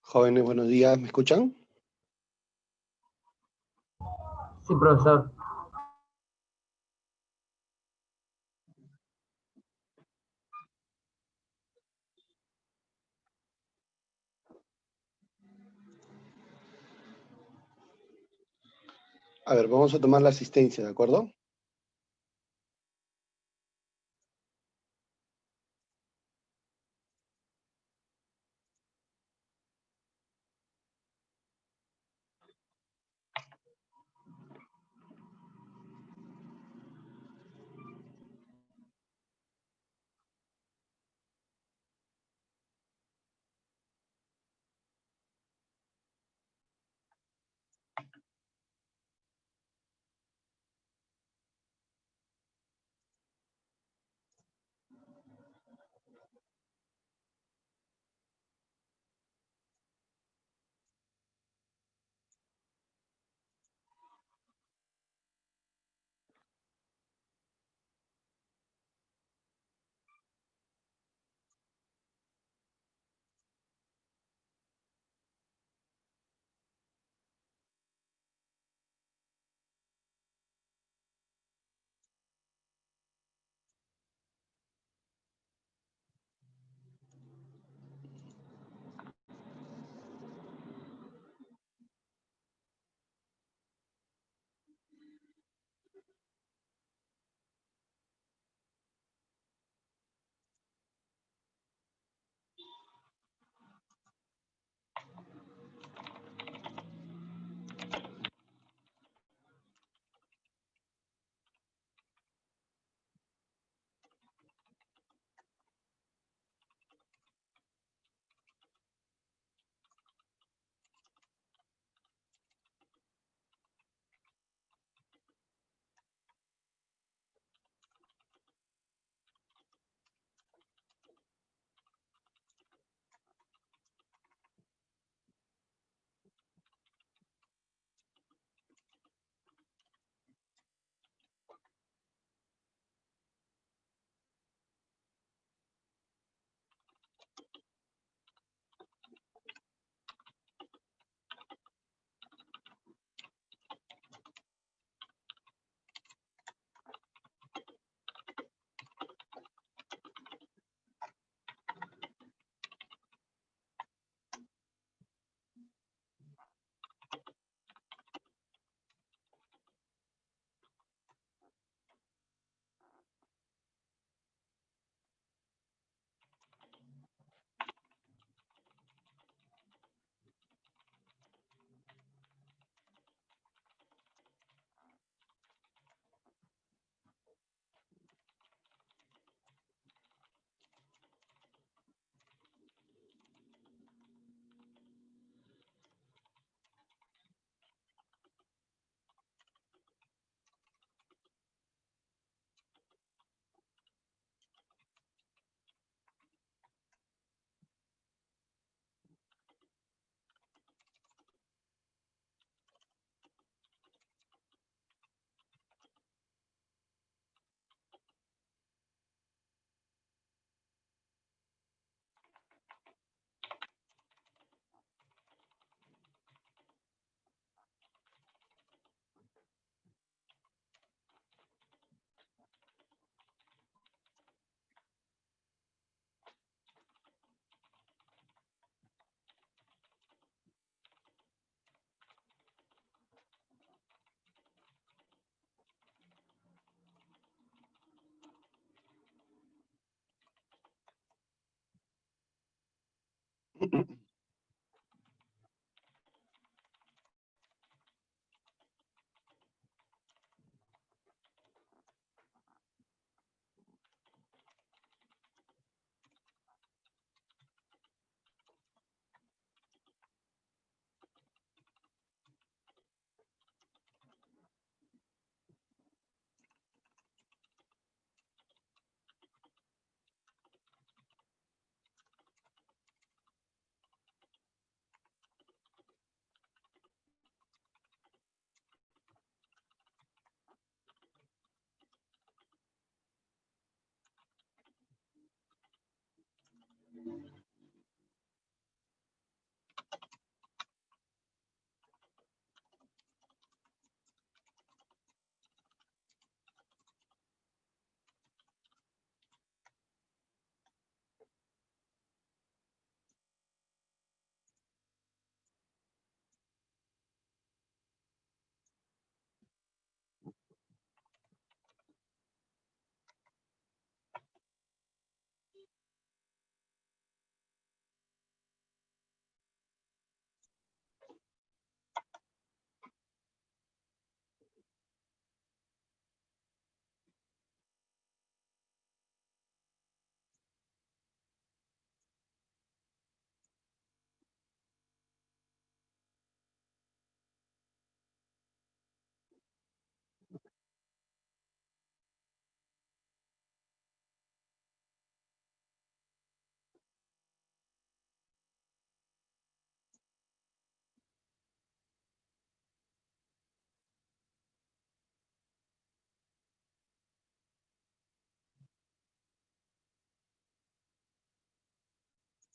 Jóvenes, buenos días, ¿me escuchan? Sí, profesor. A ver, vamos a tomar la asistencia, ¿de acuerdo?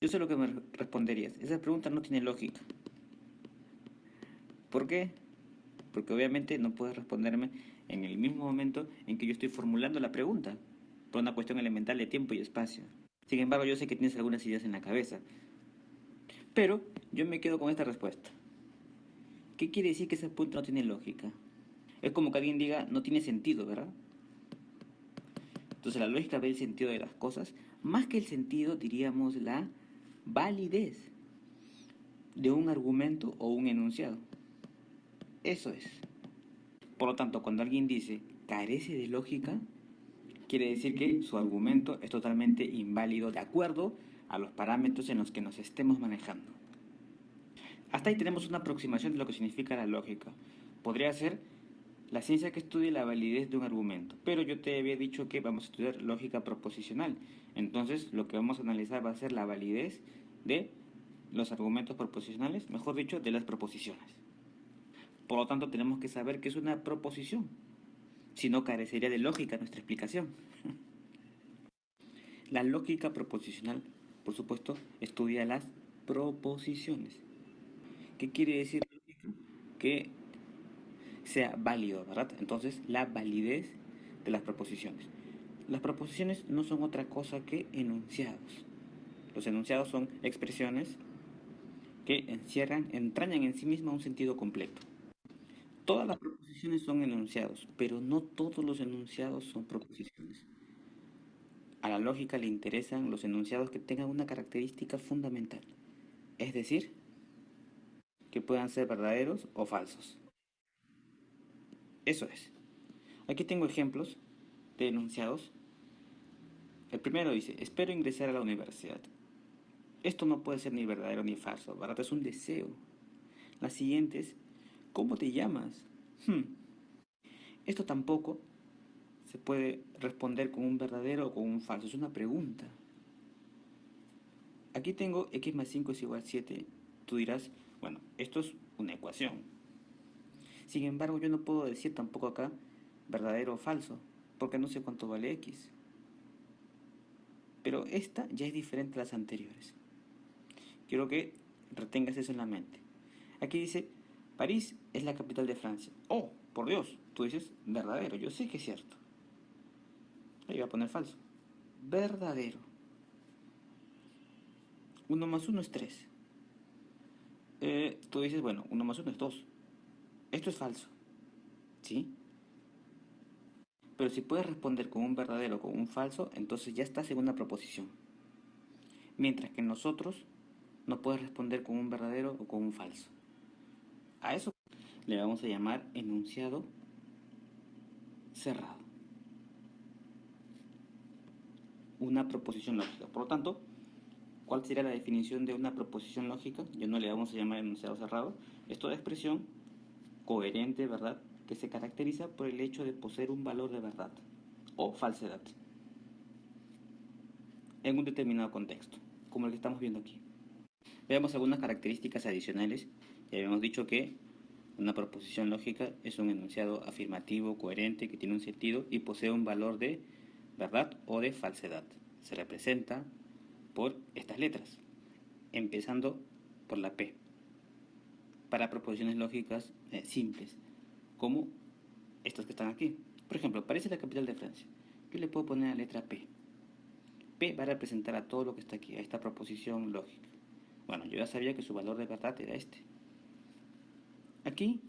Yo sé lo que me responderías. Esa pregunta no tiene lógica. ¿Por qué? Porque obviamente no puedes responderme en el mismo momento en que yo estoy formulando la pregunta, por una cuestión elemental de tiempo y espacio. Sin embargo, yo sé que tienes algunas ideas en la cabeza, pero yo me quedo con esta respuesta. ¿Qué quiere decir que ese punto no tiene lógica? Es como que alguien diga, no tiene sentido, ¿verdad? Entonces la lógica ve el sentido de las cosas, más que el sentido, diríamos, la validez de un argumento o un enunciado. Eso es. Por lo tanto, cuando alguien dice carece de lógica, quiere decir que su argumento es totalmente inválido de acuerdo a los parámetros en los que nos estemos manejando. Hasta ahí tenemos una aproximación de lo que significa la lógica. Podría ser la ciencia que estudia la validez de un argumento, pero yo te había dicho que vamos a estudiar lógica proposicional. Entonces, lo que vamos a analizar va a ser la validez de los argumentos proposicionales, mejor dicho, de las proposiciones. Por lo tanto, tenemos que saber qué es una proposición. Si no, carecería de lógica nuestra explicación. La lógica proposicional, por supuesto, estudia las proposiciones. ¿Qué quiere decir lógica? Que sea válido, ¿verdad? Entonces, la validez de las proposiciones. Las proposiciones no son otra cosa que enunciados. Los enunciados son expresiones que entrañan en sí misma un sentido completo. Todas las proposiciones son enunciados, pero no todos los enunciados son proposiciones. A la lógica le interesan los enunciados que tengan una característica fundamental, es decir, que puedan ser verdaderos o falsos. Eso es. Aquí tengo ejemplos de enunciados. El primero dice, espero ingresar a la universidad. Esto no puede ser ni verdadero ni falso, ¿verdad? Es un deseo. La siguiente es, ¿cómo te llamas? Esto tampoco se puede responder con un verdadero o con un falso, es una pregunta. Aquí tengo x más 5 es igual a 7. Tú dirás, bueno, esto es una ecuación. Sin embargo, yo no puedo decir tampoco acá verdadero o falso, porque no sé cuánto vale x. Pero esta ya es diferente a las anteriores. Quiero que retengas eso en la mente. Aquí dice, París es la capital de Francia. Oh, por Dios, tú dices verdadero, yo sé que es cierto. Ahí voy a poner falso. Verdadero. 1 más 1 es 3. Tú dices, bueno, 1 más 1 es 2. Esto es falso. ¿Sí? Pero si puedes responder con un verdadero o con un falso, entonces ya estás en una proposición. Mientras que nosotros no puedes responder con un verdadero o con un falso. A eso le vamos a llamar enunciado cerrado. Una proposición lógica. Por lo tanto, ¿cuál sería la definición de una proposición lógica? Ya no le vamos a llamar enunciado cerrado. Es toda expresión coherente, ¿verdad?, que se caracteriza por el hecho de poseer un valor de verdad o falsedad en un determinado contexto, como el que estamos viendo aquí. Veamos algunas características adicionales. Ya habíamos dicho que una proposición lógica es un enunciado afirmativo, coherente, que tiene un sentido y posee un valor de verdad o de falsedad. Se representa por estas letras, empezando por la P, para proposiciones lógicas simples, como estas que están aquí. Por ejemplo, París es la capital de Francia. Yo le puedo poner la letra P. P va a representar a todo lo que está aquí, a esta proposición lógica. Bueno, yo ya sabía que su valor de verdad era este. Aquí,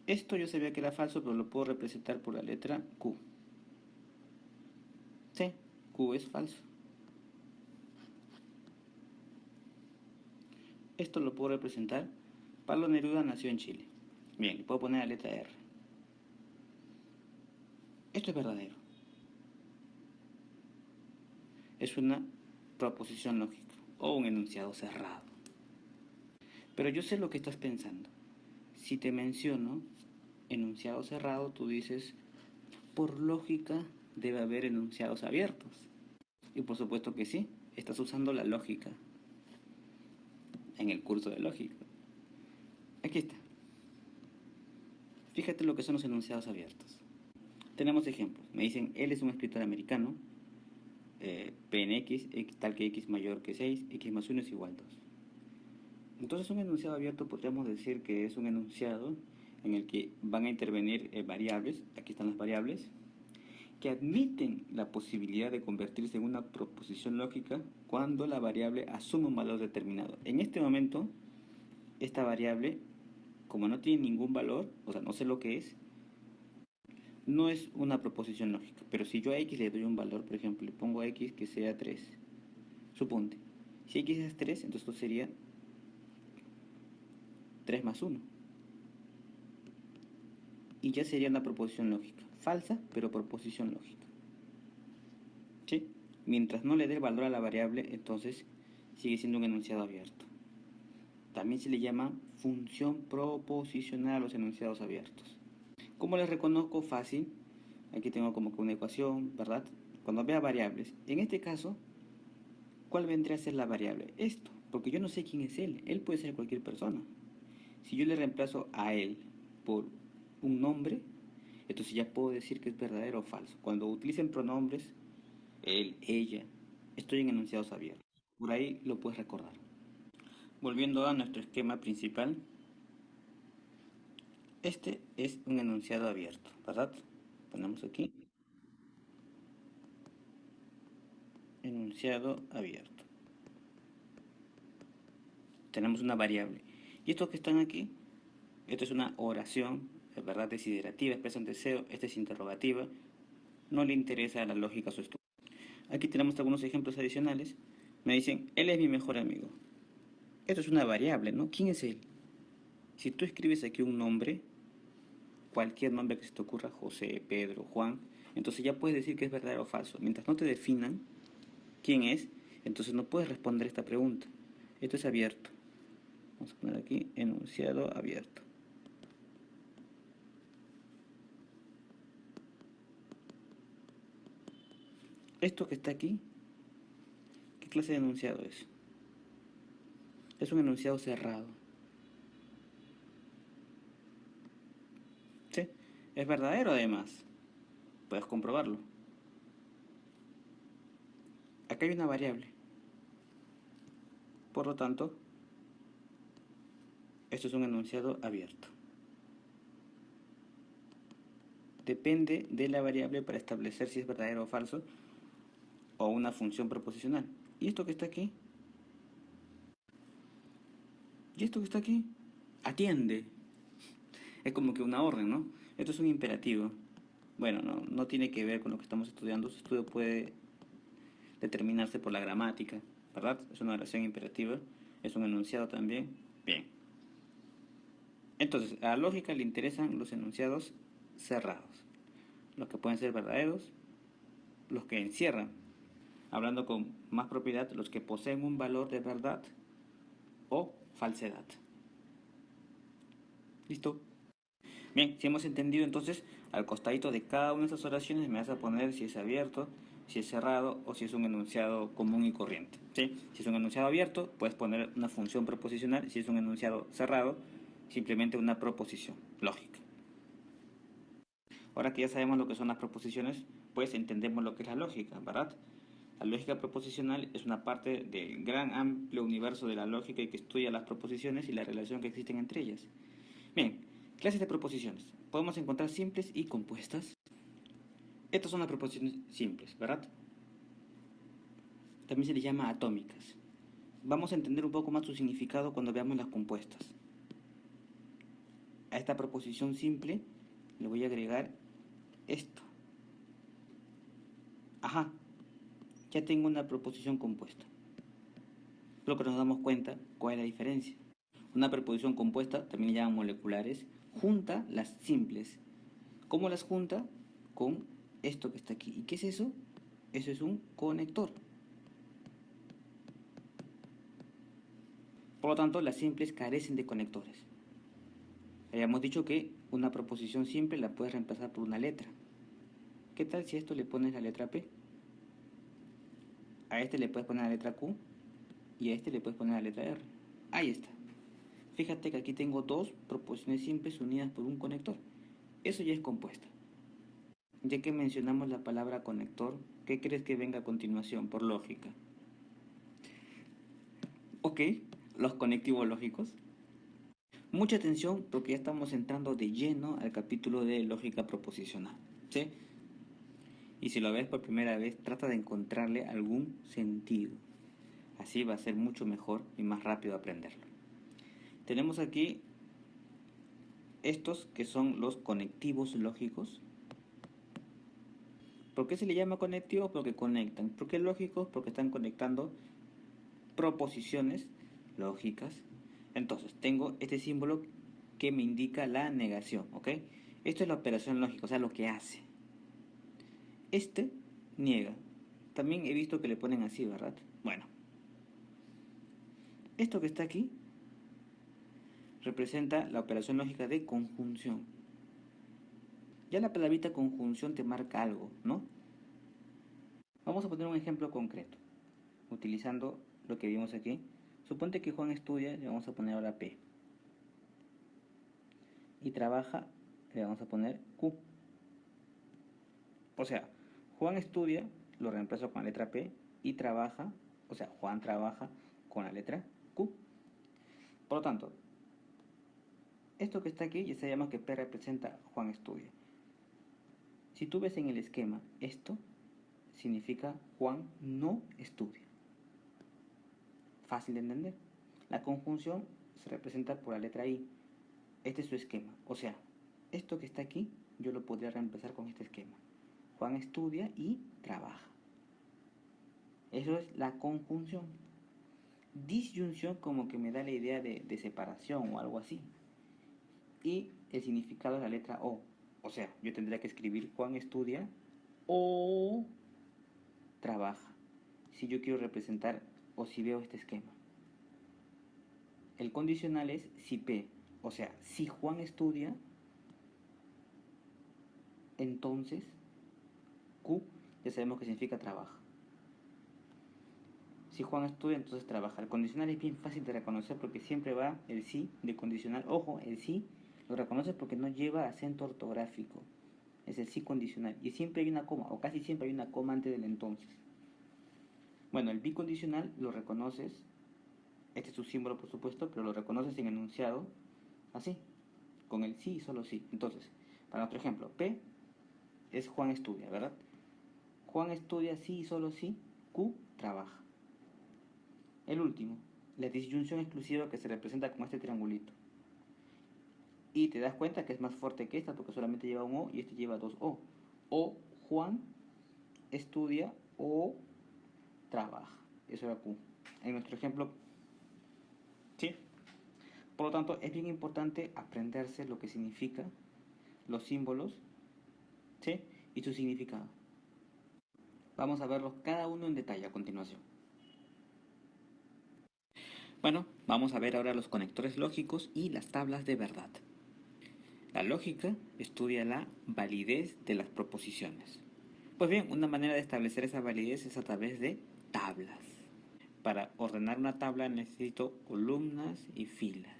esto yo sabía que era falso, pero lo puedo representar por la letra Q. Sí, Q es falso. Esto lo puedo representar. Pablo Neruda nació en Chile. Bien, le puedo poner la letra R. Esto es verdadero. Es una proposición lógica o un enunciado cerrado. Pero yo sé lo que estás pensando. Si te menciono enunciado cerrado, tú dices, por lógica debe haber enunciados abiertos. Y por supuesto que sí, estás usando la lógica en el curso de lógica. Aquí está. Fíjate lo que son los enunciados abiertos. Tenemos ejemplos. Me dicen, él es un escritor americano. P en X, tal que X mayor que 6, X más 1 es igual a 2. Entonces un enunciado abierto podríamos decir que es un enunciado en el que van a intervenir variables, aquí están las variables, que admiten la posibilidad de convertirse en una proposición lógica cuando la variable asume un valor determinado. En este momento, esta variable, como no tiene ningún valor, o sea, no sé lo que es, no es una proposición lógica. Pero si yo a x le doy un valor, por ejemplo, le pongo a x que sea 3, suponte. Si x es 3, entonces esto sería 3 más 1. Y ya sería una proposición lógica. Falsa, pero proposición lógica. ¿Sí? Mientras no le dé el valor a la variable, entonces sigue siendo un enunciado abierto. También se le llama función proposicional a los enunciados abiertos. ¿Cómo les reconozco? Fácil. Aquí tengo como que una ecuación, ¿verdad? Cuando vea variables, en este caso, ¿cuál vendría a ser la variable? Esto, porque yo no sé quién es él. Él puede ser cualquier persona. Si yo le reemplazo a él por un nombre, entonces ya puedo decir que es verdadero o falso. Cuando utilicen pronombres, él, ella, estoy en enunciados abiertos. Por ahí lo puedes recordar. Volviendo a nuestro esquema principal, este es un enunciado abierto, ¿verdad? Ponemos aquí, enunciado abierto. Tenemos una variable. Y estos que están aquí, esto es una oración, ¿verdad? Desiderativa, expresa un deseo, esta es interrogativa. No le interesa la lógica a su estudio. Aquí tenemos algunos ejemplos adicionales. Me dicen, él es mi mejor amigo. Esto es una variable, ¿no? ¿Quién es él? Si tú escribes aquí un nombre, cualquier nombre que se te ocurra, José, Pedro, Juan, entonces ya puedes decir que es verdadero o falso. Mientras no te definan quién es, entonces no puedes responder esta pregunta. Esto es abierto. Vamos a poner aquí enunciado abierto. Esto que está aquí, ¿qué clase de enunciado es? Es un enunciado cerrado. ¿Sí? Es verdadero además. Puedes comprobarlo. Acá hay una variable. Por lo tanto, esto es un enunciado abierto. Depende de la variable para establecer si es verdadero o falso, o una función proposicional. ¿Y esto que está aquí? ¿Y esto que está aquí? Atiende. Es como que una orden, ¿no? Esto es un imperativo. Bueno, no tiene que ver con lo que estamos estudiando. Su estudio puede determinarse por la gramática, ¿verdad? Es una oración imperativa. Es un enunciado también. Bien. Entonces, a la lógica le interesan los enunciados cerrados. Los que pueden ser verdaderos, los que encierran, hablando con más propiedad, los que poseen un valor de verdad o falsedad. ¿Listo? Bien, si hemos entendido entonces, al costadito de cada una de esas oraciones me vas a poner si es abierto, si es cerrado o si es un enunciado común y corriente. ¿Sí? Si es un enunciado abierto, puedes poner una función proposicional. Si es un enunciado cerrado, simplemente una proposición lógica. Ahora que ya sabemos lo que son las proposiciones, pues entendemos lo que es la lógica, ¿verdad? La lógica proposicional es una parte del gran amplio universo de la lógica y que estudia las proposiciones y la relación que existen entre ellas. Bien, clases de proposiciones. Podemos encontrar simples y compuestas. Estas son las proposiciones simples, ¿verdad? También se les llama atómicas. Vamos a entender un poco más su significado cuando veamos las compuestas. A esta proposición simple le voy a agregar esto. Ajá, ya tengo una proposición compuesta. Lo que nos damos cuenta, ¿cuál es la diferencia? Una proposición compuesta, también le llaman moleculares, junta las simples. ¿Cómo las junta? Con esto que está aquí. ¿Y qué es eso? Eso es un conector. Por lo tanto, las simples carecen de conectores. Habíamos dicho que una proposición simple la puedes reemplazar por una letra. ¿Qué tal si a esto le pones la letra P? A este le puedes poner la letra Q y a este le puedes poner la letra R. Ahí está. Fíjate que aquí tengo dos proposiciones simples unidas por un conector. Eso ya es compuesta. Ya que mencionamos la palabra conector, ¿qué crees que venga a continuación por lógica? Ok, los conectivos lógicos. Mucha atención porque ya estamos entrando de lleno al capítulo de lógica proposicional, ¿sí? Y si lo ves por primera vez, trata de encontrarle algún sentido. Así va a ser mucho mejor y más rápido aprenderlo. Tenemos aquí estos que son los conectivos lógicos. ¿Por qué se le llama conectivos? Porque conectan. ¿Por qué lógicos? Porque están conectando proposiciones lógicas. Entonces, tengo este símbolo que me indica la negación, ¿ok? Esto es la operación lógica, o sea, lo que hace. Este niega. También he visto que le ponen así, ¿verdad? Bueno. Esto que está aquí representa la operación lógica de conjunción. Ya la palabrita conjunción te marca algo, ¿no? Vamos a poner un ejemplo concreto, utilizando lo que vimos aquí. Suponte que Juan estudia, le vamos a poner ahora P. Y trabaja, le vamos a poner Q. O sea, Juan estudia, lo reemplazo con la letra P, y trabaja, o sea, Juan trabaja con la letra Q. Por lo tanto, esto que está aquí ya sabemos que P representa Juan estudia. Si tú ves en el esquema esto, significa Juan no estudia. Fácil de entender. La conjunción se representa por la letra I. Este es su esquema. O sea, esto que está aquí, yo lo podría reemplazar con este esquema. Juan estudia y trabaja. Eso es la conjunción. Disyunción como que me da la idea de separación o algo así. Y el significado es la letra O. O sea, yo tendría que escribir Juan estudia o trabaja. Si yo quiero representar o si veo este esquema. El condicional es si P. O sea, si Juan estudia, entonces Q ya sabemos que significa trabaja. Si Juan estudia, entonces trabaja. El condicional es bien fácil de reconocer porque siempre va el sí de condicional. Ojo, el sí lo reconoces porque no lleva acento ortográfico. Es el sí condicional. Y siempre hay una coma, o casi siempre hay una coma antes del entonces. Bueno, el bicondicional lo reconoces. Este es su símbolo, por supuesto, pero lo reconoces en enunciado así, con el sí y solo sí. Entonces, para otro ejemplo, P es Juan estudia, ¿verdad? Juan estudia sí y solo sí, Q trabaja. El último, la disyunción exclusiva que se representa con este triangulito. Y te das cuenta que es más fuerte que esta porque solamente lleva un O y este lleva dos O. O Juan estudia o trabaja. Eso era Q. En nuestro ejemplo, ¿sí? Por lo tanto, es bien importante aprenderse lo que significa los símbolos, ¿sí? Y su significado. Vamos a verlos cada uno en detalle a continuación. Bueno, vamos a ver ahora los conectores lógicos y las tablas de verdad. La lógica estudia la validez de las proposiciones. Pues bien, una manera de establecer esa validez es a través de tablas. Para ordenar una tabla necesito columnas y filas.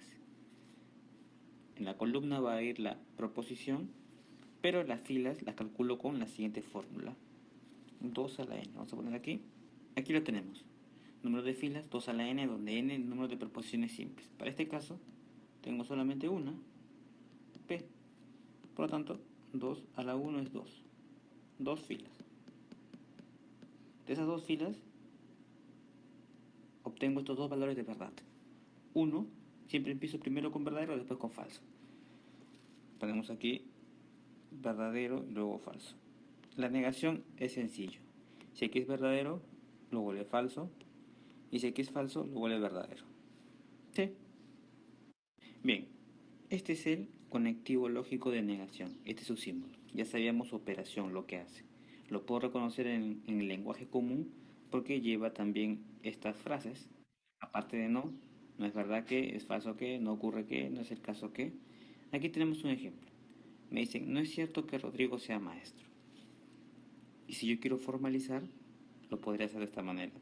En la columna va a ir la proposición, pero las filas las calculo con la siguiente fórmula. 2 a la n. Vamos a poner aquí. Aquí lo tenemos. Número de filas 2 a la n, donde n es el número de proposiciones simples. Para este caso, tengo solamente una, p. Por lo tanto, 2 a la 1 es 2. Dos filas. De esas dos filas, obtengo estos dos valores de verdad. 1, siempre empiezo primero con verdadero, después con falso. Tenemos aquí verdadero y luego falso. La negación es sencillo. Si aquí es verdadero, lo vuelve falso. Y si aquí es falso, lo vuelve verdadero. ¿Sí? Bien, este es el conectivo lógico de negación. Este es su símbolo. Ya sabíamos su operación, lo que hace. Lo puedo reconocer en el lenguaje común porque lleva también estas frases. Aparte de no, no es verdad que, es falso que, no ocurre que, no es el caso que. Aquí tenemos un ejemplo. Me dicen, no es cierto que Rodrigo sea maestro. Y si yo quiero formalizar, lo podría hacer de esta manera.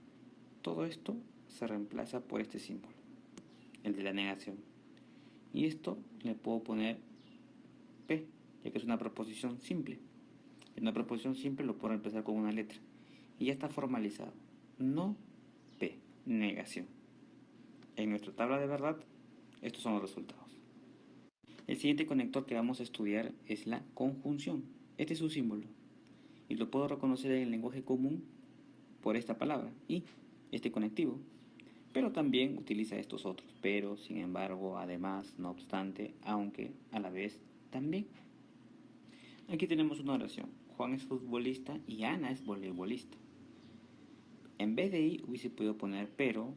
Todo esto se reemplaza por este símbolo, el de la negación. Y esto le puedo poner P, ya que es una proposición simple. En una proposición simple lo puedo empezar con una letra. Y ya está formalizado. No P, negación. En nuestra tabla de verdad, estos son los resultados. El siguiente conector que vamos a estudiar es la conjunción. Este es su símbolo. Y lo puedo reconocer en el lenguaje común por esta palabra, y este conectivo. Pero también utiliza estos otros. Pero, sin embargo, además, no obstante, aunque, a la vez, también. Aquí tenemos una oración. Juan es futbolista y Ana es voleibolista. En vez de y hubiese podido poner pero,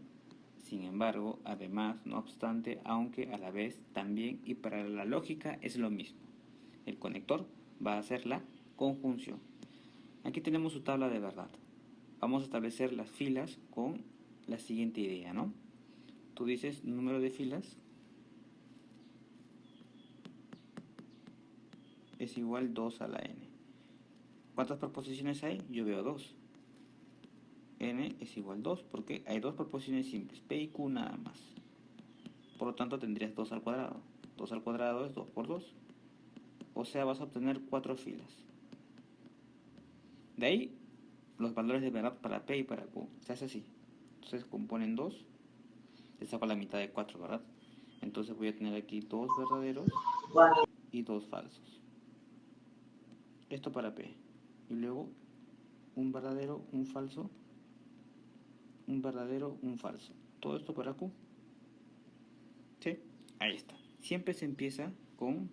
sin embargo, además, no obstante, aunque, a la vez, también, y para la lógica es lo mismo. El conector va a ser la conjunción. Aquí tenemos su tabla de verdad. Vamos a establecer las filas con la siguiente idea, ¿no? Tú dices número de filas es igual 2 a la n. ¿Cuántas proposiciones hay? Yo veo 2. N es igual 2 porque hay dos proposiciones simples, P y Q nada más. Por lo tanto tendrías 2 al cuadrado. 2 al cuadrado es 2 por 2. O sea, vas a obtener 4 filas. De ahí, los valores de verdad para P y para Q. Se hace así. Entonces componen 2. Le saco la mitad de 4, ¿verdad? Entonces voy a tener aquí 2 verdaderos y 2 falsos. Esto para P. Y luego un verdadero, un falso, un verdadero, un falso. Todo esto para Q. ¿Sí? Ahí está. Siempre se empieza con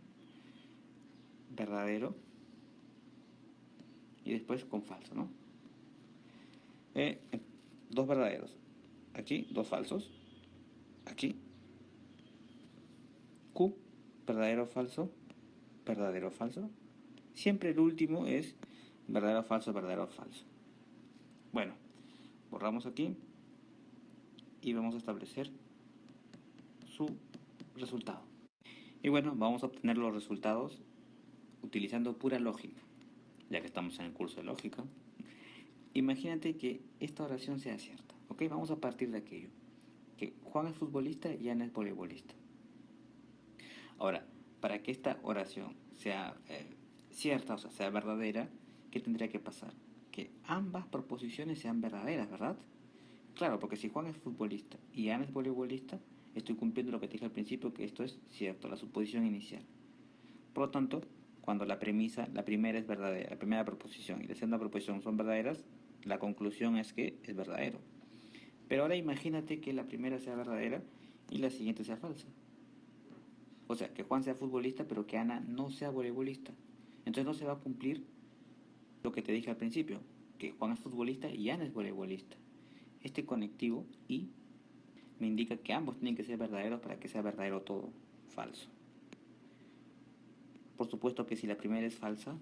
verdadero y después con falso, ¿no? Dos verdaderos. Aquí, dos falsos. Aquí. Q, verdadero, falso, verdadero, falso. Siempre el último es verdadero, falso, verdadero, falso. Bueno, borramos aquí y vamos a establecer su resultado. Y bueno, vamos a obtener los resultados utilizando pura lógica, ya que estamos en el curso de lógica. Imagínate que esta oración sea cierta, ¿ok? Vamos a partir de aquello, que Juan es futbolista y Ana es voleibolista. Ahora, para que esta oración sea cierta, o sea, sea verdadera, ¿qué tendría que pasar? Que ambas proposiciones sean verdaderas, ¿verdad? Claro, porque si Juan es futbolista y Ana es voleibolista, estoy cumpliendo lo que te dije al principio, que esto es cierto, la suposición inicial. Por lo tanto, cuando la premisa, la primera es verdadera, la primera proposición y la segunda proposición son verdaderas, la conclusión es que es verdadero. Pero ahora imagínate que la primera sea verdadera y la siguiente sea falsa. O sea, que Juan sea futbolista, pero que Ana no sea voleibolista. Entonces no se va a cumplir lo que te dije al principio, que Juan es futbolista y Ana es voleibolista. Este conectivo y me indica que ambos tienen que ser verdaderos para que sea verdadero todo falso. Por supuesto que si la primera es falsa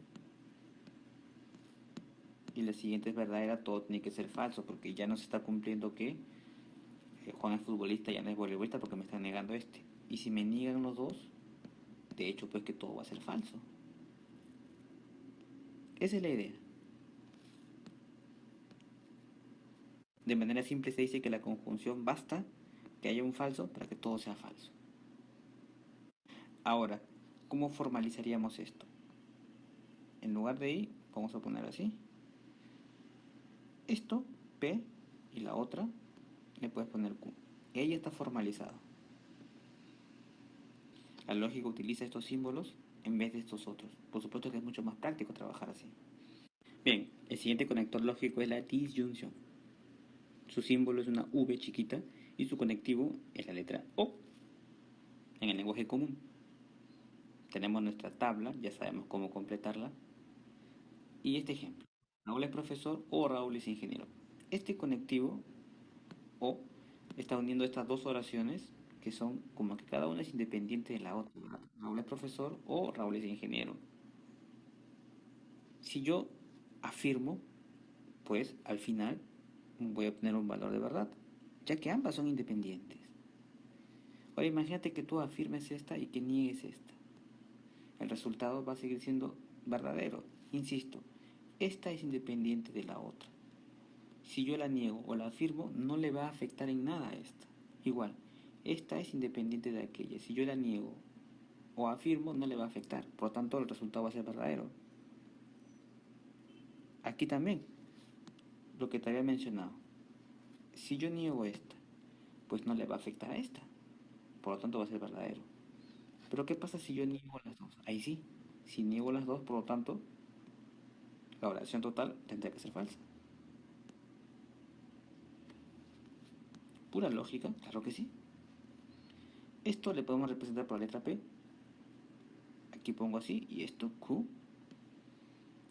y la siguiente es verdadera, todo tiene que ser falso, porque ya no se está cumpliendo que Juan es futbolista y Ana es voleibolista, porque me están negando este. Y si me niegan los dos, de hecho pues que todo va a ser falso. Esa es la idea. De manera simple se dice que la conjunción basta que haya un falso para que todo sea falso. Ahora, ¿cómo formalizaríamos esto? En lugar de i, vamos a poner así. Esto, P, y la otra, le puedes poner Q. Ella está formalizado. La lógica utiliza estos símbolos en vez de estos otros. Por supuesto que es mucho más práctico trabajar así. Bien, el siguiente conector lógico es la disyunción. Su símbolo es una V chiquita y su conectivo es la letra O en el lenguaje común. Tenemos nuestra tabla, ya sabemos cómo completarla. Y este ejemplo, Raúl es profesor o Raúl es ingeniero. Este conectivo O está uniendo estas dos oraciones que son como que cada una es independiente de la otra, ¿verdad? Raúl es profesor o Raúl es ingeniero. Si yo afirmo, pues al final voy a obtener un valor de verdad, ya que ambas son independientes. Ahora imagínate que tú afirmes esta y que niegues esta. El resultado va a seguir siendo verdadero. Insisto, esta es independiente de la otra. Si yo la niego o la afirmo, no le va a afectar en nada a esta. Igual, esta es independiente de aquella. Si yo la niego o afirmo, no le va a afectar. Por lo tanto, el resultado va a ser verdadero. Aquí también, lo que te había mencionado. Si yo niego esta, pues no le va a afectar a esta. Por lo tanto va a ser verdadero. Pero ¿qué pasa si yo niego las dos? Ahí sí. Si niego las dos, por lo tanto, la oración total tendría que ser falsa. Pura lógica, claro que sí. Esto le podemos representar por la letra P. Aquí pongo así, y esto Q.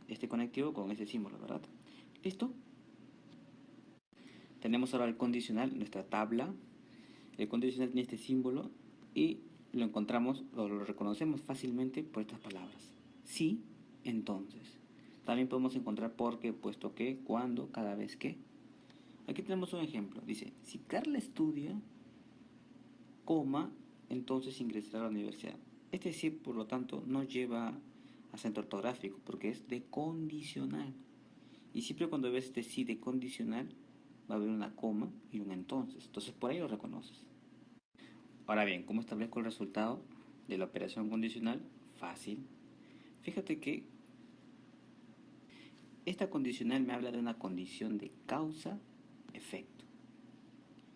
Este conectivo con ese símbolo, ¿verdad? ¿Listo? Tenemos ahora el condicional, nuestra tabla. El condicional tiene este símbolo y lo encontramos, o lo reconocemos fácilmente por estas palabras. Sí, entonces. También podemos encontrar por qué, puesto que, cuando, cada vez que. Aquí tenemos un ejemplo. Dice, si Carla estudia, coma, entonces ingresará a la universidad. Este sí, por lo tanto, no lleva acento ortográfico porque es de condicional. Y siempre cuando ves este sí de condicional, va a haber una coma y un entonces. Entonces por ahí lo reconoces. Ahora bien, ¿cómo establezco el resultado de la operación condicional? Fácil. Fíjate que esta condicional me habla de una condición de causa-efecto.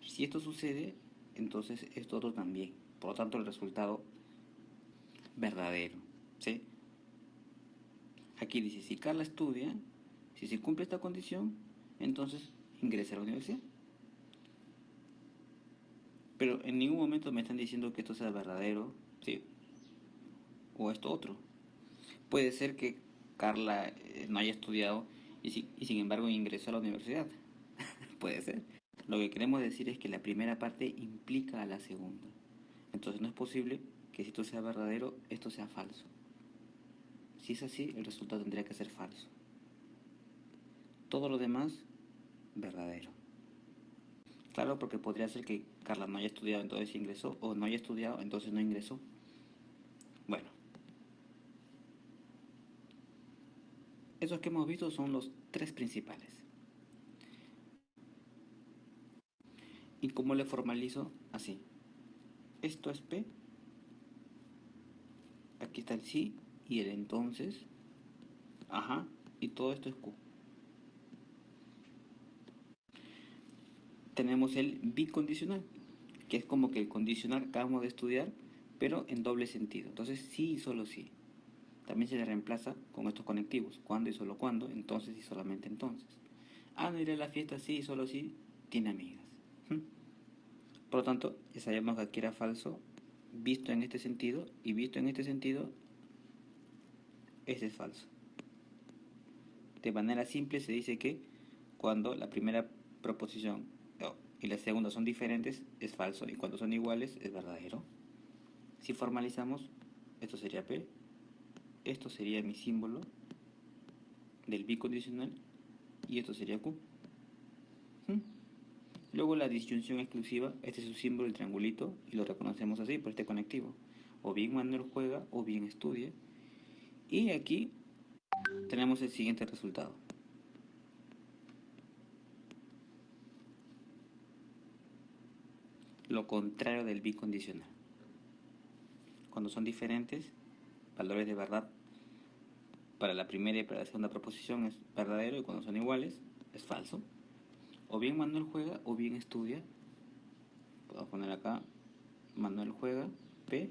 Si esto sucede, entonces esto otro también. Por lo tanto, el resultado verdadero. ¿Sí? Aquí dice, si Carla estudia, si se cumple esta condición, entonces ingresa a la universidad. Pero en ningún momento me están diciendo que esto sea verdadero, ¿sí? O esto otro. Puede ser que Carla no haya estudiado y sin embargo ingresó a la universidad. Puede ser. Lo que queremos decir es que la primera parte implica a la segunda. Entonces no es posible que si esto sea verdadero, esto sea falso. Si es así, el resultado tendría que ser falso. Todo lo demás, verdadero. Claro, porque podría ser que Carla no haya estudiado, entonces ingresó, o no haya estudiado, entonces no ingresó. Bueno, esos que hemos visto son los tres principales. ¿Y cómo le formalizo? Así. Esto es P, aquí está el sí y el entonces, ajá, y todo esto es Q. Tenemos el bicondicional, que es como que el condicional que acabamos de estudiar, pero en doble sentido. Entonces sí y solo sí. También se le reemplaza con estos conectivos, cuando y solo cuando, entonces y solamente entonces. Ah, no iré a la fiesta, sí y solo sí, tiene amigas. Por lo tanto, ya sabemos que aquí era falso, visto en este sentido, y visto en este sentido, ese es falso. De manera simple se dice que cuando la primera proposición y la segunda son diferentes, es falso, y cuando son iguales, es verdadero. Si formalizamos, esto sería P, esto sería mi símbolo del bicondicional, y esto sería Q. Luego la disyunción exclusiva, este es su símbolo, el triangulito, y lo reconocemos así por este conectivo. O bien Manuel juega, o bien estudia. Y aquí tenemos el siguiente resultado. Lo contrario del bicondicional. Cuando son diferentes, valores de verdad para la primera y para la segunda proposición es verdadero, y cuando son iguales es falso. O bien Manuel juega o bien estudia. Puedo poner acá Manuel juega, P,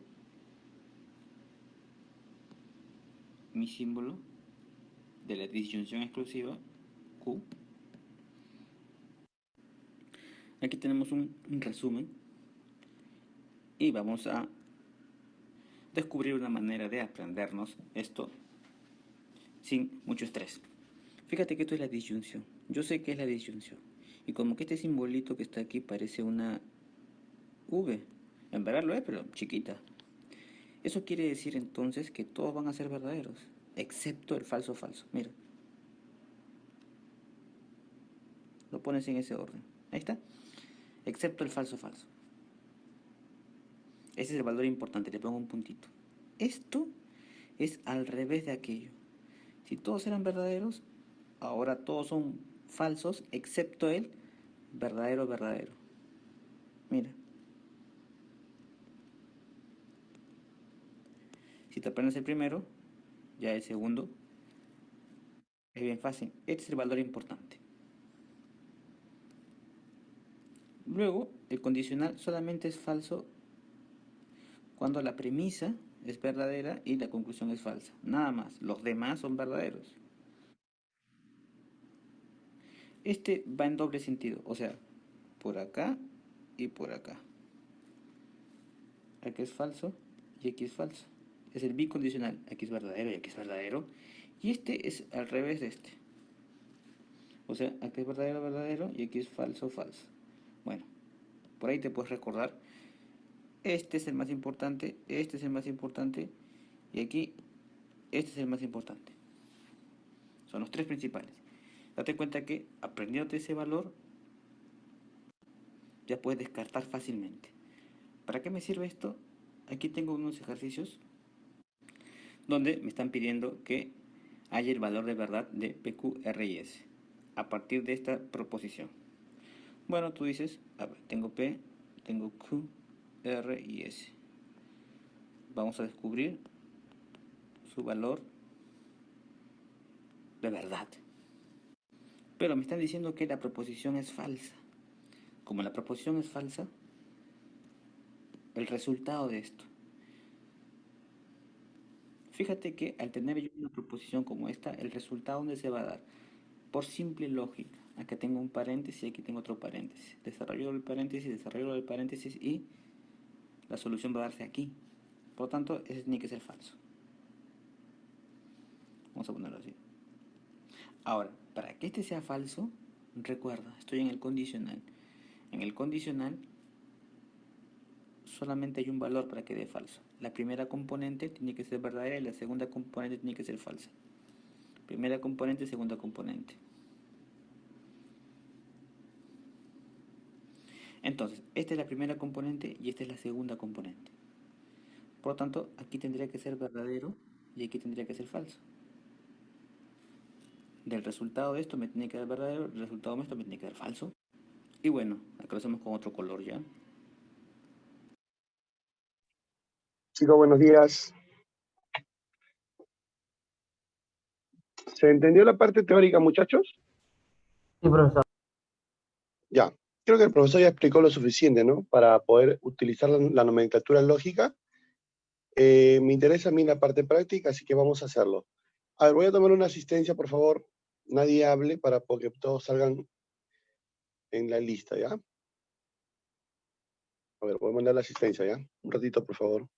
mi símbolo de la disyunción exclusiva, Q. Aquí tenemos un resumen y vamos a descubrir una manera de aprendernos esto sin mucho estrés. Fíjate que esto es la disyunción. Yo sé que es la disyunción. Y como que este simbolito que está aquí parece una V. En verdad lo es, pero chiquita. Eso quiere decir entonces que todos van a ser verdaderos, excepto el falso falso. Mira. Lo pones en ese orden. Ahí está. Excepto el falso falso. Ese es el valor importante, le pongo un puntito. Esto es al revés de aquello. Si todos eran verdaderos, ahora todos son falsos, excepto el verdadero verdadero. Mira. Si te aprendes el primero, ya el segundo Es bien fácil. Este es el valor importante. Luego, el condicional solamente es falso cuando la premisa es verdadera y la conclusión es falsa. Nada más. Los demás son verdaderos. Este va en doble sentido. O sea, por acá y por acá. Aquí es falso y aquí es falso. Es el bicondicional. Aquí es verdadero y aquí es verdadero. Y este es al revés de este. O sea, aquí es verdadero, verdadero y aquí es falso, falso. Bueno, por ahí te puedes recordar. Este es el más importante, este es el más importante y aquí este es el más importante. Son los tres principales. Date cuenta que aprendiéndote ese valor ya puedes descartar fácilmente. ¿Para qué me sirve esto? Aquí tengo unos ejercicios donde me están pidiendo que haya el valor de verdad de P, Q, R y S a partir de esta proposición. Bueno, tú dices, a ver, tengo P, tengo Q, R y S. Vamos a descubrir su valor de verdad. Pero me están diciendo que la proposición es falsa. Como la proposición es falsa, el resultado de esto. Fíjate que al tener yo una proposición como esta, el resultado ¿dónde se va a dar? Por simple lógica. Acá tengo un paréntesis y aquí tengo otro paréntesis. Desarrollo del paréntesis y la solución va a darse aquí. Por lo tanto, ese tiene que ser falso. Vamos a ponerlo así. Ahora, para que este sea falso, recuerda, estoy en el condicional. En el condicional solamente hay un valor para que dé falso. La primera componente tiene que ser verdadera y la segunda componente tiene que ser falsa. Primera componente, segunda componente. Entonces, esta es la primera componente y esta es la segunda componente. Por lo tanto, aquí tendría que ser verdadero y aquí tendría que ser falso. Del resultado de esto me tiene que dar verdadero, del resultado de esto me tiene que dar falso. Y bueno, acá lo hacemos con otro color ya. Chicos, buenos días. ¿Se entendió la parte teórica, muchachos? Sí, profesor. Ya. Creo que el profesor ya explicó lo suficiente, ¿no? Para poder utilizar la nomenclatura lógica. Me interesa a mí la parte práctica, así que vamos a hacerlo. A ver, voy a tomar una asistencia, por favor. Nadie hable para que todos salgan en la lista, ¿ya? A ver, voy a mandar la asistencia, ¿ya? Un ratito, por favor.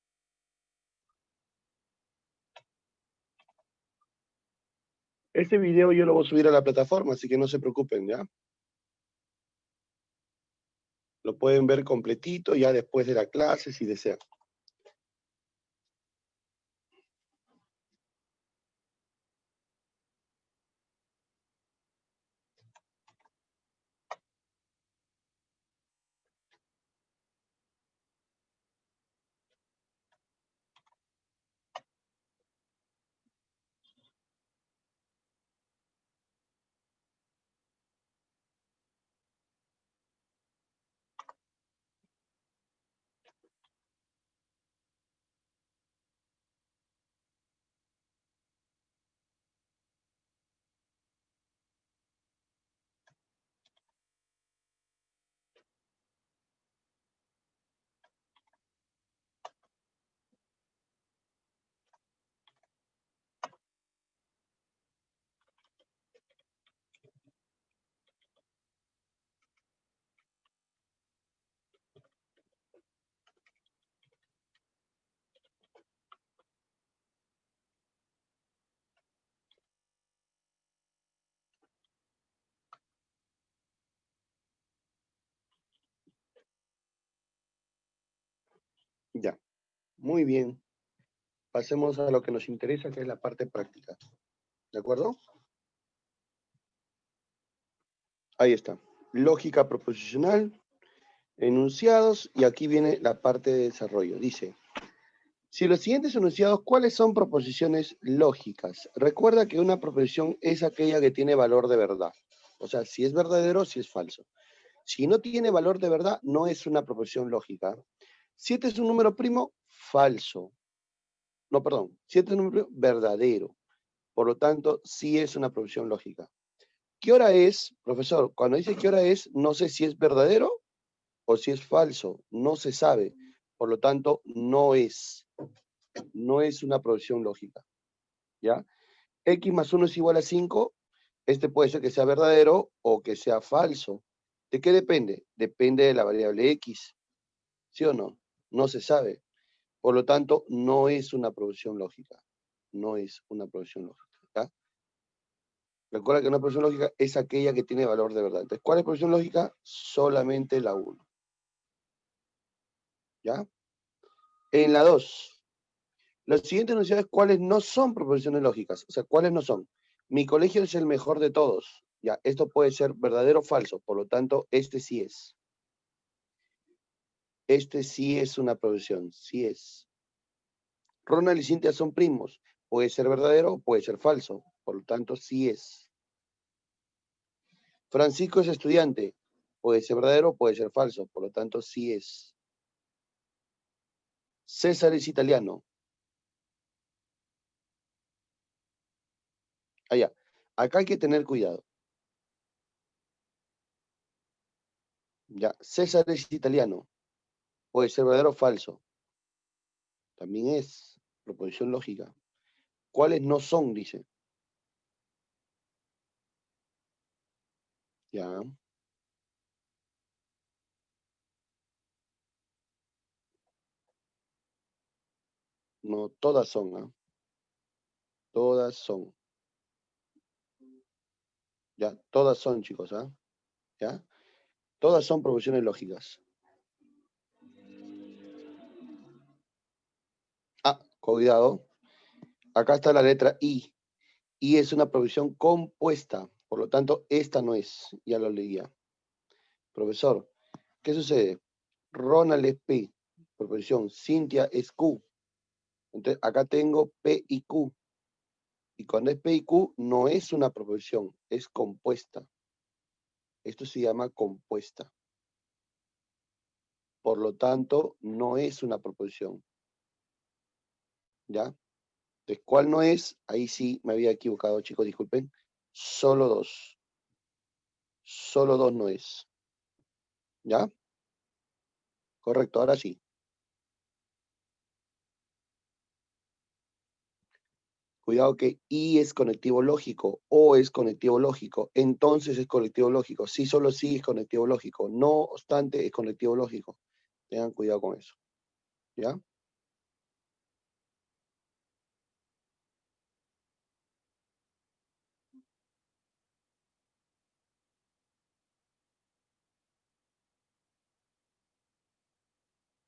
Este video yo lo voy a subir a la plataforma, así que no se preocupen, ¿ya? Lo pueden ver completito ya después de la clase, si desean. Ya, muy bien. Pasemos a lo que nos interesa, que es la parte práctica. ¿De acuerdo? Ahí está. Lógica proposicional, enunciados, y aquí viene la parte de desarrollo. Dice, si los siguientes enunciados, ¿cuáles son proposiciones lógicas? Recuerda que una proposición es aquella que tiene valor de verdad. O sea, si es verdadero, si es falso. Si no tiene valor de verdad, no es una proposición lógica. 7 es un número primo, falso. No, perdón. 7 es un número verdadero. Por lo tanto, sí es una proposición lógica. ¿Qué hora es, profesor? Cuando dice qué hora es, no sé si es verdadero o si es falso. No se sabe. Por lo tanto, no es una proposición lógica. ¿Ya? X más 1 es igual a 5. Este puede ser que sea verdadero o que sea falso. ¿De qué depende? Depende de la variable X. ¿Sí o no? No se sabe. Por lo tanto, no es una proposición lógica. No es una proposición lógica. ¿Ya? Recuerda que una proposición lógica es aquella que tiene valor de verdad. Entonces, ¿cuál es proposición lógica? Solamente la 1. ¿Ya? En la 2, los siguientes enunciados, ¿cuáles no son proposiciones lógicas? O sea, ¿cuáles no son? Mi colegio es el mejor de todos. Ya, esto puede ser verdadero o falso. Por lo tanto, este sí es. Este sí es una proposición. Sí es. Ronald y Cintia son primos. Puede ser verdadero o puede ser falso. Por lo tanto, sí es. Francisco es estudiante. Puede ser verdadero o puede ser falso. Por lo tanto, sí es. César es italiano. Allá. Acá hay que tener cuidado. Ya. César es italiano. Puede ser verdadero o falso. También es proposición lógica. ¿Cuáles no son? Dice. Ya. No, todas son, ¿ah? Todas son. Ya, todas son, chicos, ¿ah? ¿Ya? Todas son proposiciones lógicas. Ah, cuidado. Acá está la letra I. I es una proposición compuesta. Por lo tanto, esta no es. Ya lo leía. Profesor, ¿qué sucede? Ronald es P, proposición. Cintia es Q. Entonces, acá tengo P y Q. Y cuando es P y Q, no es una proposición, es compuesta. Esto se llama compuesta. Por lo tanto, no es una proposición. ¿Ya? Entonces, ¿cuál no es? Ahí sí me había equivocado, chicos, disculpen. Solo dos. Solo dos no es. ¿Ya? Correcto, ahora sí. Cuidado que I es conectivo lógico, O es conectivo lógico, entonces es conectivo lógico. Sí, solo sí es conectivo lógico. No obstante, es conectivo lógico. Tengan cuidado con eso. ¿Ya?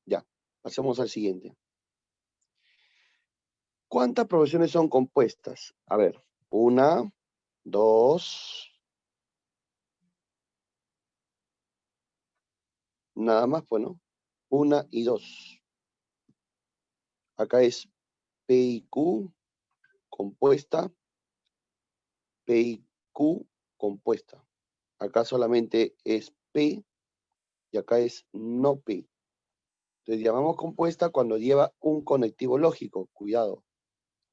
Ya. Pasemos al siguiente. ¿Cuántas proposiciones son compuestas? A ver, una, dos, nada más, bueno, una y dos. Acá es P y Q compuesta, P y Q compuesta. Acá solamente es P y acá es no P. Entonces llamamos compuesta cuando lleva un conectivo lógico. Cuidado,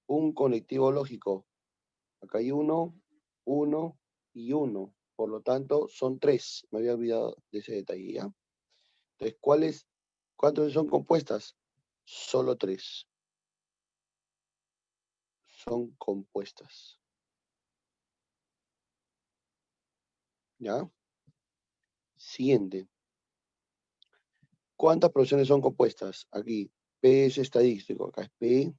un conectivo lógico. Acá hay uno, uno y uno. Por lo tanto, son tres. Me había olvidado de ese detalle, ¿ya? Entonces, ¿cuántas son compuestas? Solo tres. Son compuestas. ¿Ya? Siguiente. ¿Cuántas proposiciones son compuestas? Aquí, P es estadístico, acá es P.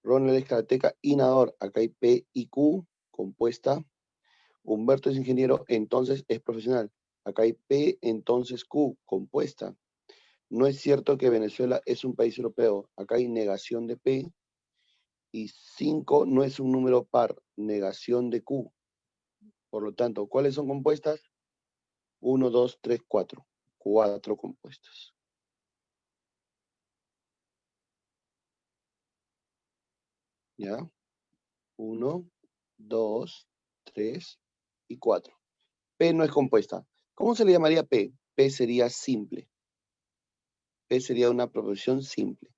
Ronald es karateca y nadador, acá hay P y Q, compuesta. Humberto es ingeniero, entonces es profesional. Acá hay P, entonces Q, compuesta. No es cierto que Venezuela es un país europeo. Acá hay negación de P. Y 5 no es un número par, negación de Q. Por lo tanto, ¿cuáles son compuestas? 1, 2, 3, 4. 4 compuestas. ¿Ya? 1, 2, 3 y 4. P no es compuesta. ¿Cómo se le llamaría P? P sería simple. P sería una proposición simple.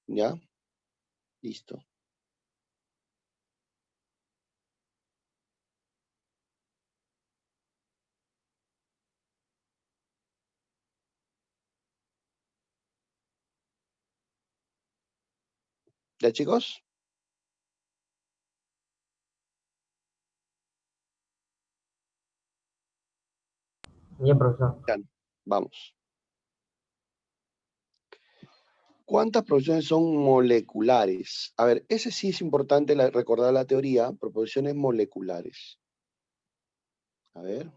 ¿Ya? Listo. ¿Ya, chicos? Bien, profesor. Ya, vamos. ¿Cuántas proposiciones son moleculares? A ver, ese sí es importante recordar la teoría, proposiciones moleculares. A ver.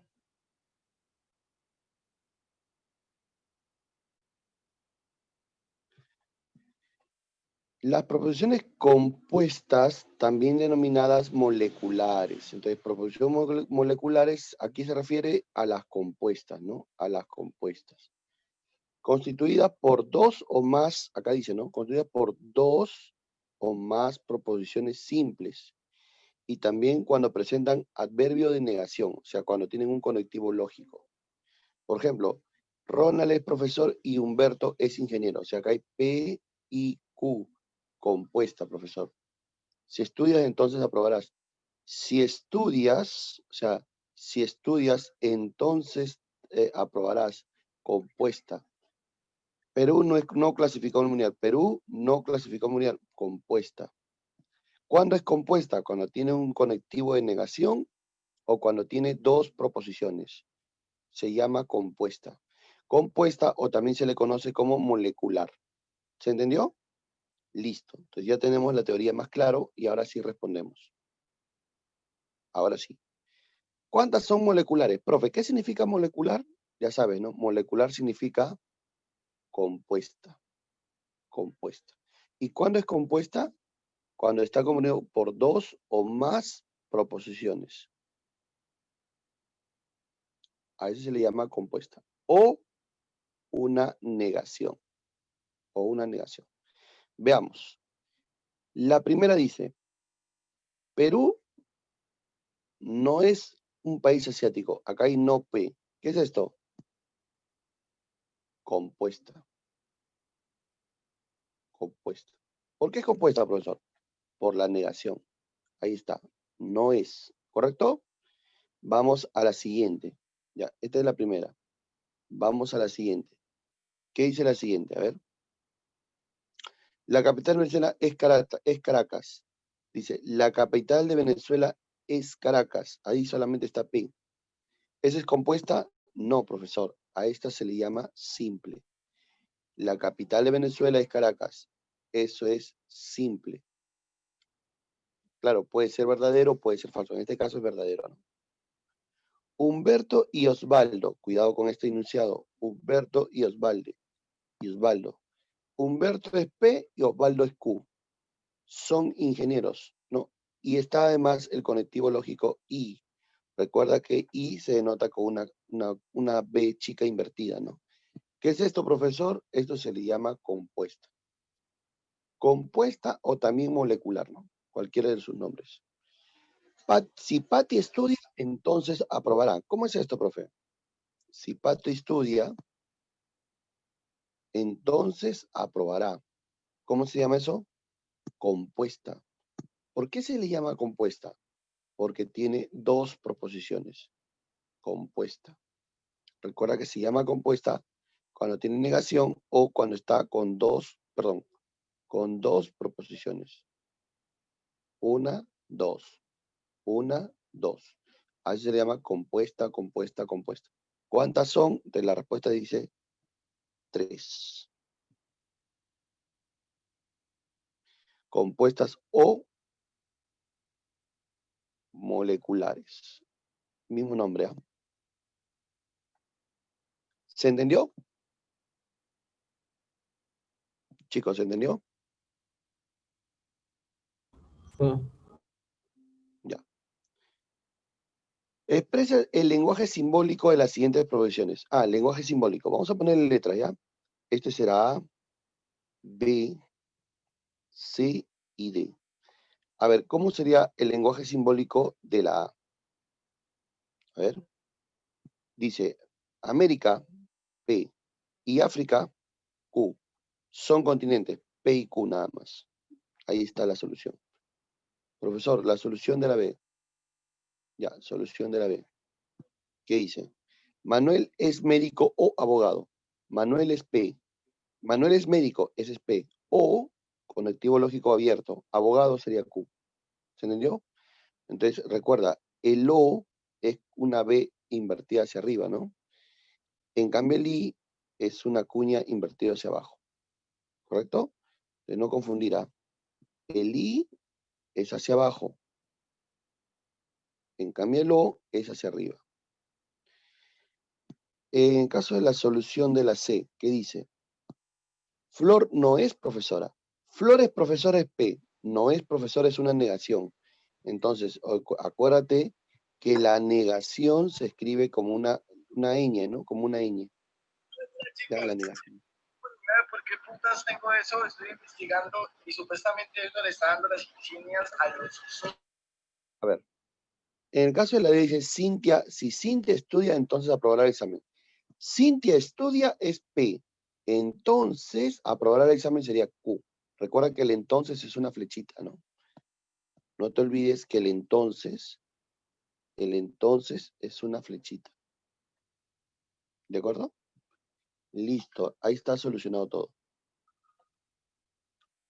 Las proposiciones compuestas, también denominadas moleculares. Entonces, proposiciones moleculares, aquí se refiere a las compuestas, ¿no? A las compuestas. Constituidas por dos o más, acá dice, ¿no? Constituidas por dos o más proposiciones simples. Y también cuando presentan adverbio de negación, o sea, cuando tienen un conectivo lógico. Por ejemplo, Ronald es profesor y Humberto es ingeniero. O sea, acá hay P y Q compuesta, profesor. Si estudias, entonces aprobarás. Si estudias, o sea, si estudias, entonces aprobarás. Compuesta. Perú no clasificó mundial. Perú no clasificó mundial. Compuesta. ¿Cuándo es compuesta? Cuando tiene un conectivo de negación o cuando tiene dos proposiciones. Se llama compuesta. Compuesta o también se le conoce como molecular. ¿Se entendió? Listo. Entonces ya tenemos la teoría más claro y ahora sí respondemos. Ahora sí. ¿Cuántas son moleculares? Profe, ¿qué significa molecular? Ya sabes, ¿no? Molecular significa compuesta. Compuesta. ¿Y cuándo es compuesta? Cuando está compuesto por dos o más proposiciones. A eso se le llama compuesta. O una negación. O una negación. Veamos. La primera dice, Perú no es un país asiático. Acá hay no P. ¿Qué es esto? Compuesta. Compuesta. ¿Por qué es compuesta, profesor? Por la negación. Ahí está. No es. ¿Correcto? Vamos a la siguiente. Ya, esta es la primera. Vamos a la siguiente. ¿Qué dice la siguiente? A ver. La capital de Venezuela es Caracas. Dice, la capital de Venezuela es Caracas. Ahí solamente está P. ¿Esa es compuesta? No, profesor. A esta se le llama simple. La capital de Venezuela es Caracas. Eso es simple. Claro, puede ser verdadero, puede ser falso. En este caso es verdadero, ¿no? Humberto y Osvaldo. Cuidado con este enunciado. Humberto y Osvaldo. Humberto es P y Osvaldo es Q. Son ingenieros, ¿no? Y está además el conectivo lógico I. Recuerda que I se denota con una B chica invertida, ¿no? ¿Qué es esto, profesor? Esto se le llama compuesta. Compuesta o también molecular, ¿no? Cualquiera de sus nombres. Si Patti estudia, entonces aprobará. ¿Cómo es esto, profe? Si Patti estudia, entonces aprobará. ¿Cómo se llama eso? Compuesta. ¿Por qué se le llama compuesta? Porque tiene dos proposiciones. Compuesta. Recuerda que se llama compuesta cuando tiene negación o cuando está con dos proposiciones. Una, dos. Una, dos. Así se le llama compuesta, compuesta, compuesta. ¿Cuántas son? De la respuesta dice 3. Compuestas o moleculares. Mismo nombre. ¿Eh? ¿Se entendió? Chicos, ¿se entendió? Sí. Ya. Expresa el lenguaje simbólico de las siguientes proposiciones. Ah, lenguaje simbólico. Vamos a ponerle letras, ¿ya? Este será A, B, C y D. A ver, ¿cómo sería el lenguaje simbólico de la A? A ver. Dice, América, P, y África, Q. Son continentes, P y Q nada más. Ahí está la solución. Profesor, la solución de la B. Ya, solución de la B. ¿Qué dice? Manuel es médico o abogado. Manuel es P. Manuel es médico, ese es P. O conectivo lógico abierto. Abogado sería Q. ¿Se entendió? Entonces, recuerda, el O es una B invertida hacia arriba, ¿no? En cambio, el I es una cuña invertida hacia abajo. ¿Correcto? De no confundir, ¿ah? El I es hacia abajo. En cambio, el O es hacia arriba. En caso de la solución de la C, ¿qué dice? Flor no es profesora. Flor es profesora es P. No es profesora es una negación. Entonces, acuérdate que la negación se escribe como una ñ, ¿no? Como una ñ. Ya la negación. ¿Por qué putas tengo eso? Estoy investigando y supuestamente él no le está dando las insignias a los... A ver. En el caso de la D dice Cintia, si Cintia estudia, entonces aprobará el examen. Cintia estudia es P. Entonces, aprobará el examen sería Q. Recuerda que el entonces es una flechita, ¿no? No te olvides que el entonces es una flechita. ¿De acuerdo? Listo, ahí está solucionado todo.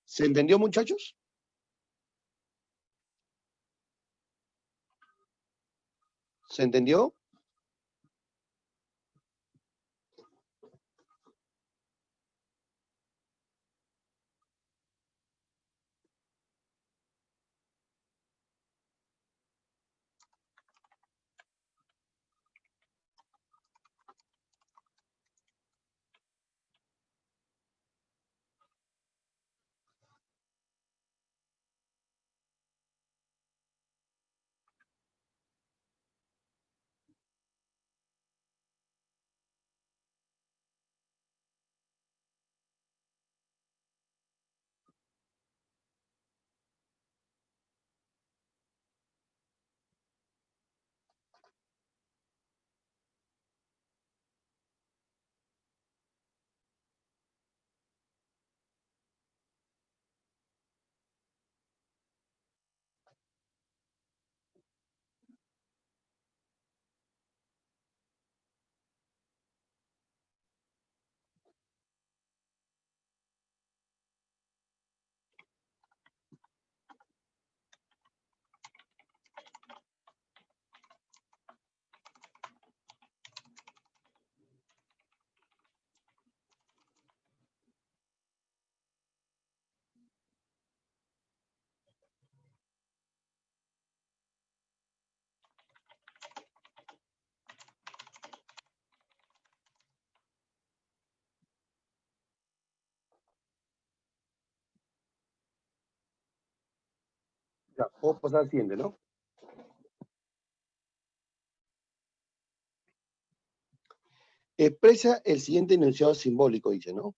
¿Se entendió, muchachos? ¿Se entendió? Ya, puedo pasar al siguiente, ¿no? Expresa el siguiente enunciado simbólico, dice, ¿no?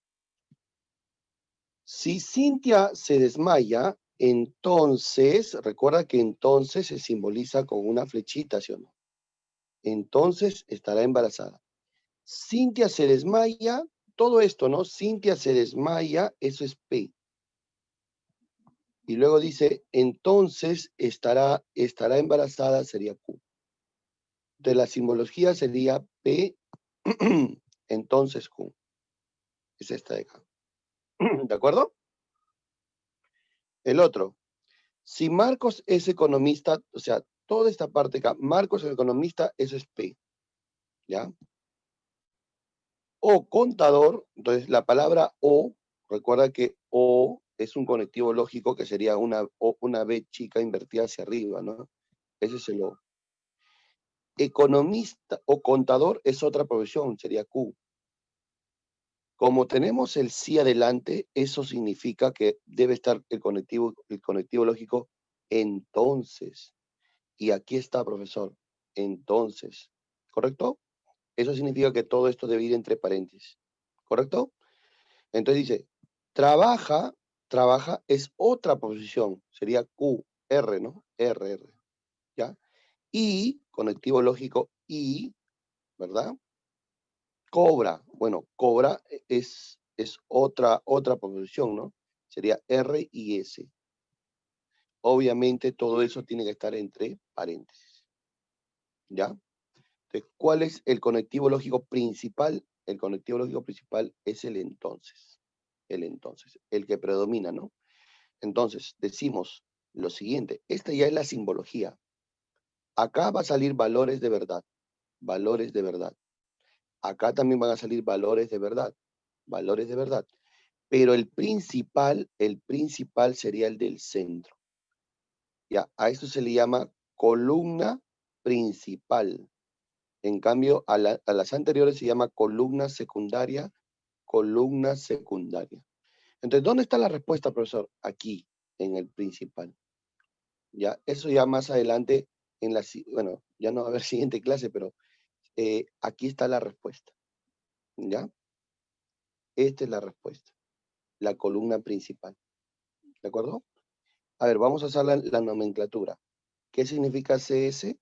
Si Cintia se desmaya, entonces, recuerda que entonces se simboliza con una flechita, ¿sí o no? Entonces estará embarazada. Cintia se desmaya, todo esto, ¿no? Cintia se desmaya, eso es P. Y luego dice, entonces estará embarazada, sería Q. De la simbología sería P, entonces Q. Es esta de acá. ¿De acuerdo? El otro. Si Marcos es economista, o sea, toda esta parte acá, Marcos es economista, eso es P. ¿Ya? O contador, entonces la palabra O, recuerda que O es un conectivo lógico que sería una B chica invertida hacia arriba, ¿no? Ese es el O. Economista o contador es otra profesión, sería Q. Como tenemos el sí adelante, eso significa que debe estar el conectivo lógico entonces. Y aquí está, profesor, entonces. ¿Correcto? Eso significa que todo esto debe ir entre paréntesis. ¿Correcto? Entonces dice, trabaja es otra posición, sería Q, R, ¿no? R, ¿ya? Y, conectivo lógico, I, ¿verdad? Cobra, bueno, cobra es otra posición, ¿no? Sería R y S. Obviamente todo eso tiene que estar entre paréntesis, ¿ya? Entonces, ¿cuál es el conectivo lógico principal? El conectivo lógico principal es el entonces, el que predomina, ¿no? Entonces, decimos lo siguiente. Esta ya es la simbología. Acá va a salir valores de verdad. Valores de verdad. Acá también van a salir valores de verdad. Valores de verdad. Pero el principal sería el del centro. Ya, a esto se le llama columna principal. En cambio, a las anteriores se llama columna secundaria, columna secundaria. Entonces, ¿dónde está la respuesta, profesor? Aquí, en el principal. Ya, eso ya más adelante, bueno, ya no va a haber siguiente clase, pero aquí está la respuesta. ¿Ya? Esta es la respuesta. La columna principal. ¿De acuerdo? A ver, vamos a hacer la nomenclatura. ¿Qué significa CS?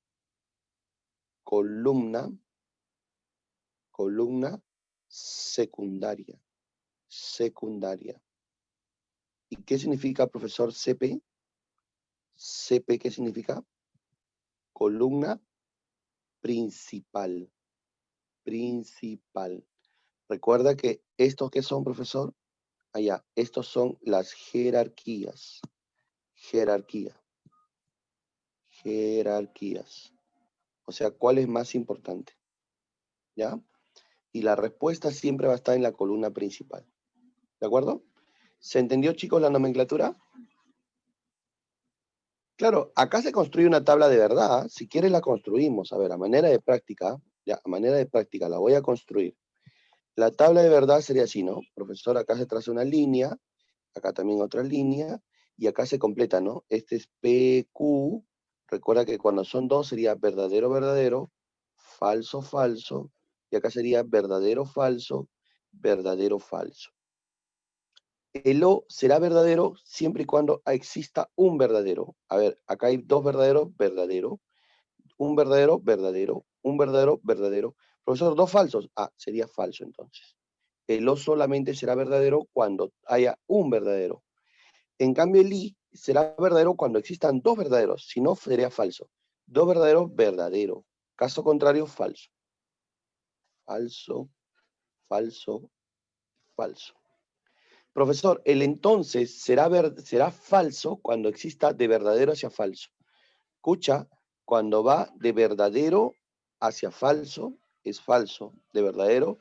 Columna secundaria. Secundaria. ¿Y qué significa, profesor, CP? CP, ¿qué significa? Columna principal. Principal. Recuerda que estos que son, profesor, allá, estos son las jerarquías. Jerarquía. Jerarquías. O sea, ¿cuál es más importante? ¿Ya? Y la respuesta siempre va a estar en la columna principal. ¿De acuerdo? ¿Se entendió, chicos, la nomenclatura? Claro, acá se construye una tabla de verdad. Si quieres la construimos. A ver, a manera de práctica, ya, a manera de práctica la voy a construir. La tabla de verdad sería así, ¿no? Profesor, acá se traza una línea, acá también otra línea, y acá se completa, ¿no? Este es PQ. Recuerda que cuando son dos sería verdadero, verdadero, falso, falso, y acá sería verdadero, falso, verdadero, falso. El O será verdadero siempre y cuando exista un verdadero. A ver, acá hay dos verdaderos, verdadero. Un verdadero, verdadero. Un verdadero, verdadero. Profesor, dos falsos. Ah, sería falso entonces. El O solamente será verdadero cuando haya un verdadero. En cambio, el I será verdadero cuando existan dos verdaderos. Si no, sería falso. Dos verdaderos, verdadero. Caso contrario, falso. Falso, falso, falso. Profesor, el entonces será falso cuando exista de verdadero hacia falso. Escucha, cuando va de verdadero hacia falso, es falso. De verdadero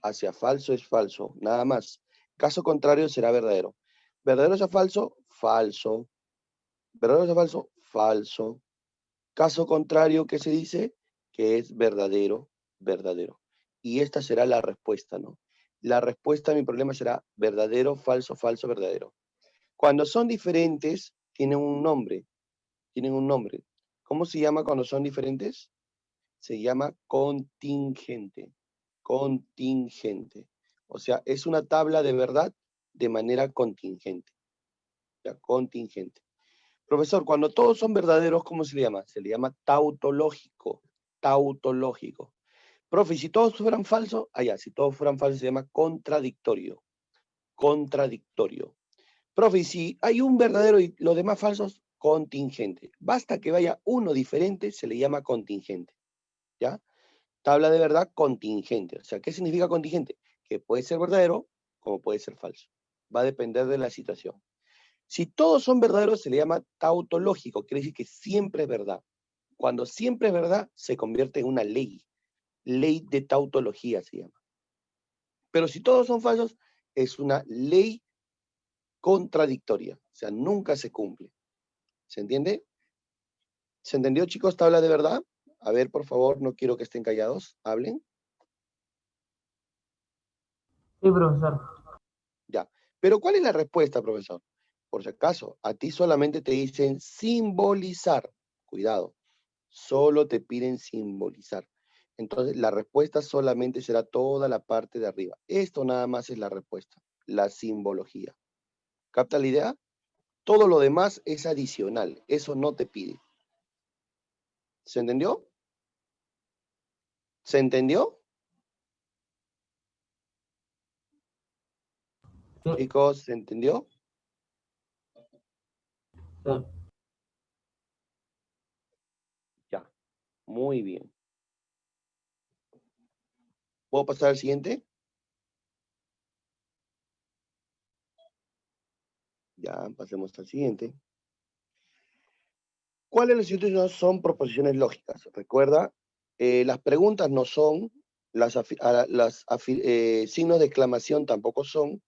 hacia falso es falso. Nada más. Caso contrario será verdadero. Verdadero hacia falso, falso. Verdadero hacia falso, falso. Caso contrario, ¿qué se dice? Que es verdadero, verdadero. Y esta será la respuesta, ¿no? La respuesta a mi problema será verdadero, falso, falso, verdadero. Cuando son diferentes, tienen un nombre. Tienen un nombre. ¿Cómo se llama cuando son diferentes? Se llama contingente. Contingente. O sea, es una tabla de verdad de manera contingente. Ya, contingente. Profesor, cuando todos son verdaderos, ¿cómo se le llama? Se le llama tautológico. Tautológico. Profe, si todos fueran falsos, allá, si todos fueran falsos se llama contradictorio. Contradictorio. Profe, si hay un verdadero y los demás falsos, contingente. Basta que vaya uno diferente, se le llama contingente. ¿Ya? Tabla de verdad contingente. O sea, ¿qué significa contingente? Que puede ser verdadero como puede ser falso. Va a depender de la situación. Si todos son verdaderos, se le llama tautológico. Quiere decir que siempre es verdad. Cuando siempre es verdad, se convierte en una ley. Ley de tautología se llama. Pero si todos son falsos, es una ley contradictoria. O sea, nunca se cumple. ¿Se entiende? ¿Se entendió, chicos? Tabla de verdad. A ver, por favor, no quiero que estén callados. Hablen. Sí, profesor. Ya. Pero ¿cuál es la respuesta, profesor? Por si acaso, a ti solamente te dicen simbolizar. Cuidado. Solo te piden simbolizar. Entonces, la respuesta solamente será toda la parte de arriba. Esto nada más es la respuesta. La simbología. ¿Capta la idea? Todo lo demás es adicional. Eso no te pide. ¿Se entendió? ¿Se entendió? Sí, Chicos, ¿se entendió? sí. Ya. Muy bien. ¿Puedo pasar al siguiente? Ya, pasemos al siguiente. ¿Cuáles de los siguientes no son proposiciones lógicas? Recuerda, las preguntas no son, signos de exclamación tampoco son,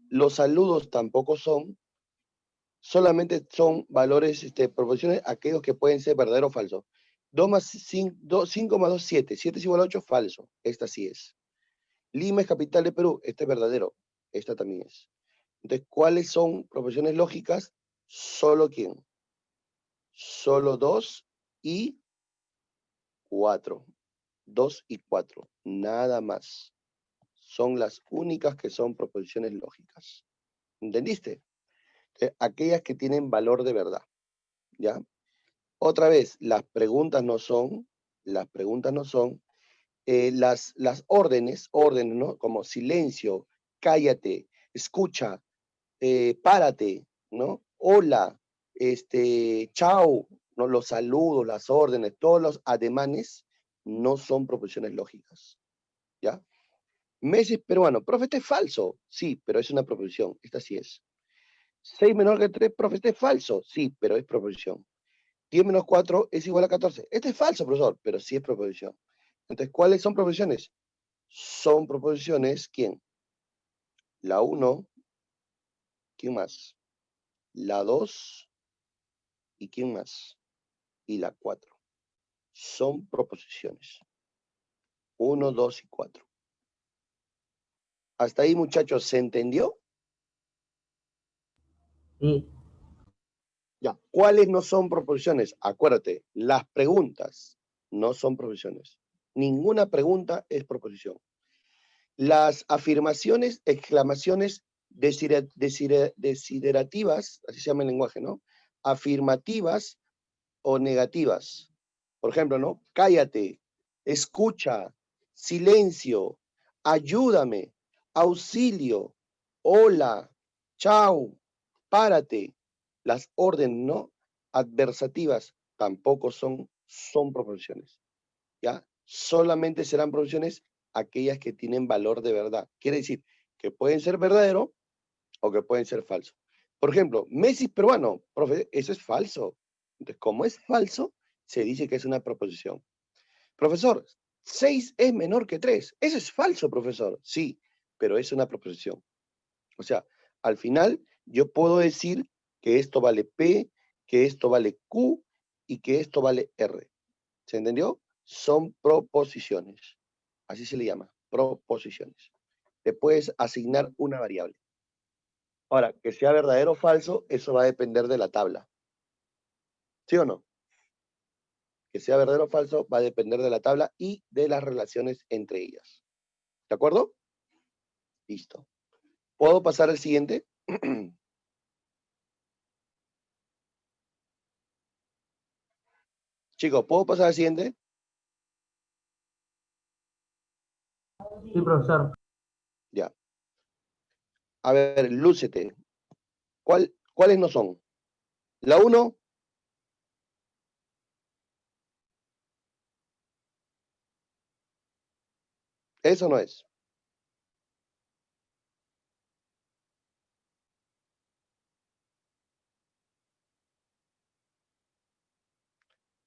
los saludos tampoco son, solamente son valores, proposiciones, aquellos que pueden ser verdadero o falso. 5 más 2, 7. 7 es igual a 8, falso. Esta sí es. Lima es capital de Perú. Este es verdadero. Esta también es. Entonces, ¿cuáles son proposiciones lógicas? Solo quién. Solo 2 y 4. 2 y 4. Nada más. Son las únicas que son proposiciones lógicas. ¿Entendiste? Aquellas que tienen valor de verdad. ¿Ya? Otra vez, las preguntas no son, las órdenes, ¿no? Como silencio, cállate, escucha, párate, ¿no? Hola, chao, ¿no? Los saludos, las órdenes, todos los ademanes no son proposiciones lógicas, ¿ya? Messi es peruano, profe, este es falso, sí, pero es una proposición, esta sí es. 6 menor que 3, profe, este es falso, sí, pero es proposición. 10 menos 4 es igual a 14. Este es falso, profesor, pero sí es proposición. Entonces, ¿cuáles son proposiciones? Son proposiciones, ¿quién? La 1, ¿quién más? La 2, ¿y quién más? Y la 4. Son proposiciones. 1, 2 y 4. Hasta ahí, muchachos, ¿se entendió? Sí. Ya. ¿Cuáles no son proposiciones? Acuérdate, las preguntas no son proposiciones. Ninguna pregunta es proposición. Las afirmaciones, exclamaciones desiderativas, así se llama el lenguaje, ¿no? Afirmativas o negativas. Por ejemplo, ¿no? Cállate, escucha, silencio, ayúdame, auxilio, hola, chao, párate. Las órdenes, ¿no? Adversativas tampoco son proposiciones, ¿ya? Solamente serán proposiciones aquellas que tienen valor de verdad. Quiere decir que pueden ser verdadero o que pueden ser falso. Por ejemplo, Messi es peruano, profe, eso es falso. Entonces, como es falso, se dice que es una proposición. Profesor, 6 es menor que 3. Eso es falso, profesor. Sí, pero es una proposición. O sea, al final yo puedo decir que esto vale P, que esto vale Q y que esto vale R. ¿Se entendió? Son proposiciones. Así se le llama, proposiciones. Le puedes asignar una variable. Ahora, que sea verdadero o falso, eso va a depender de la tabla. ¿Sí o no? Que sea verdadero o falso va a depender de la tabla y de las relaciones entre ellas. ¿De acuerdo? Listo. ¿Puedo pasar al siguiente? Chicos, ¿puedo pasar al siguiente? Sí, profesor. Ya. A ver, lúcete. ¿Cuáles no son? La 1, eso no es.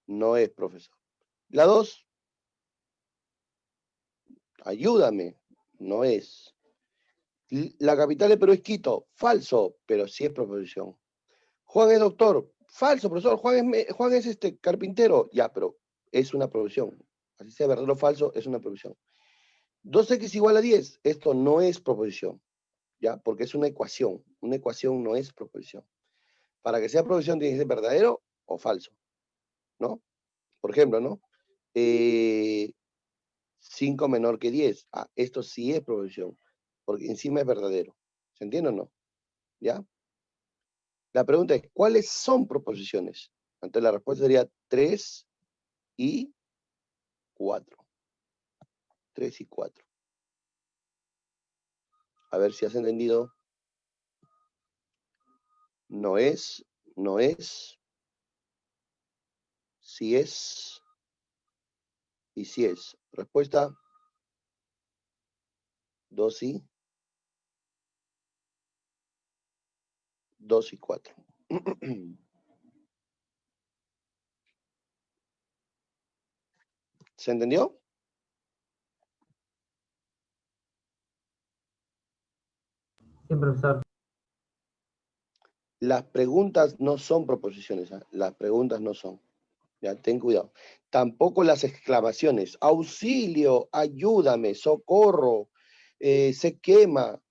No es, profesor. La 2, ayúdame. No es. La capital de Perú es Quito. Falso, pero sí es proposición. Juan es doctor. Falso, profesor. Juan es carpintero. Ya, pero es una proposición. Así sea verdadero o falso, es una proposición. 2x igual a 10. Esto no es proposición. ¿Ya? Porque es una ecuación. Una ecuación no es proposición. Para que sea proposición tiene que ser verdadero o falso. ¿No? Por ejemplo, ¿no? 5 menor que 10. Ah, esto sí es proposición. Porque encima es verdadero. ¿Se entiende o no? ¿Ya? La pregunta es, ¿cuáles son proposiciones? Entonces la respuesta sería 3 y 4. 3 y 4. A ver si has entendido. No es, no es, si es y si es. Respuesta 2 y 2 y 4. ¿Se entendió? Sí, profesor. Las preguntas no son proposiciones, ¿ah? Las preguntas no son. Ya, ten cuidado. Tampoco las exclamaciones. Auxilio, ayúdame, socorro, se quema,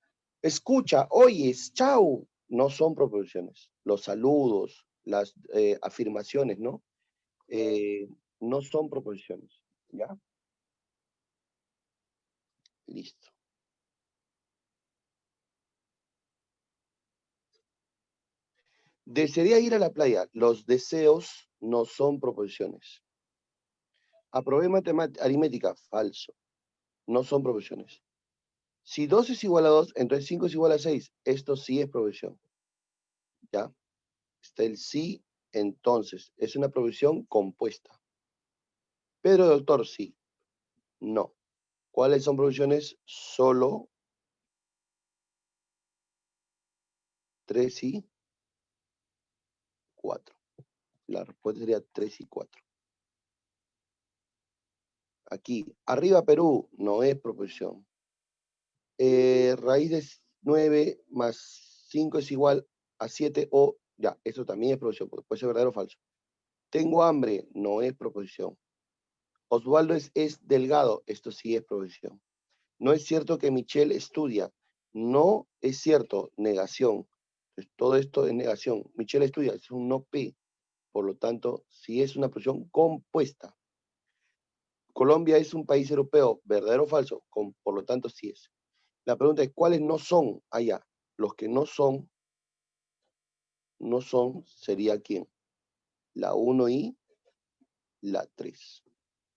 escucha, oyes, chau. No son proposiciones. Los saludos, las afirmaciones, ¿no? No son proposiciones. ¿Ya? Listo. Desearía ir a la playa. Los deseos no son proposiciones. Aprobé aritmética. Falso. No son proposiciones. Si 2 es igual a 2, entonces 5 es igual a 6. Esto sí es proposición. ¿Ya? Está el sí, entonces. Es una proposición compuesta. Pedro, doctor, sí. No. ¿Cuáles son proposiciones? Solo 3 y 4. La respuesta sería 3 y 4. Aquí, arriba Perú, no es proposición. Raíz de 9 más 5 es igual a 7 o, ya, eso también es proposición, porque puede ser verdadero o falso. Tengo hambre, no es proposición. Osvaldo es delgado, esto sí es proposición. No es cierto que Michelle estudia, no es cierto, negación. Entonces, todo esto es negación. Michelle estudia, es un no P, por lo tanto, sí es una proposición compuesta. Colombia es un país europeo, verdadero o falso, por lo tanto sí es. La pregunta es, ¿cuáles no son allá? Los que no son, sería ¿quién? La 1 y la 3.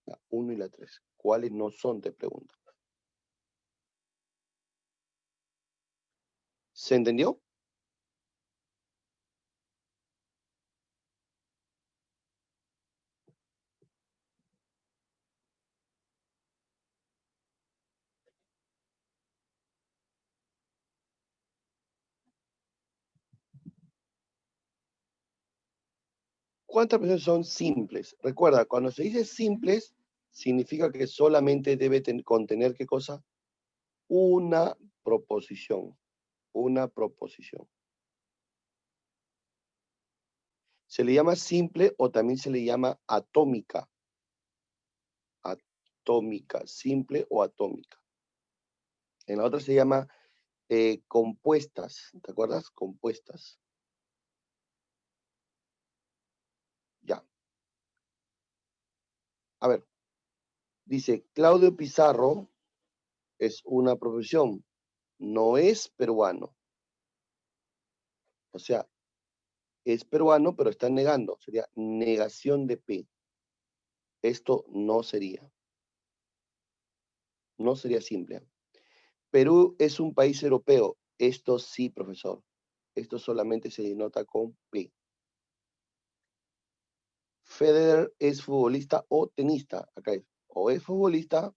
La 1 y la 3. ¿Cuáles no son? Te pregunto. ¿Se entendió? ¿Cuántas presiones son simples? Recuerda, cuando se dice simples, significa que solamente debe contener, ¿qué cosa? Una proposición. Una proposición. Se le llama simple o también se le llama atómica. Atómica, simple o atómica. En la otra se llama compuestas. ¿Te acuerdas? Compuestas. Ya. A ver. Dice, Claudio Pizarro es una profesión. No es peruano. O sea, es peruano, pero está negando. Sería negación de P. Esto no sería. No sería simple. Perú es un país europeo. Esto sí, profesor. Esto solamente se denota con P. Federer es futbolista o tenista. Acá es. O es futbolista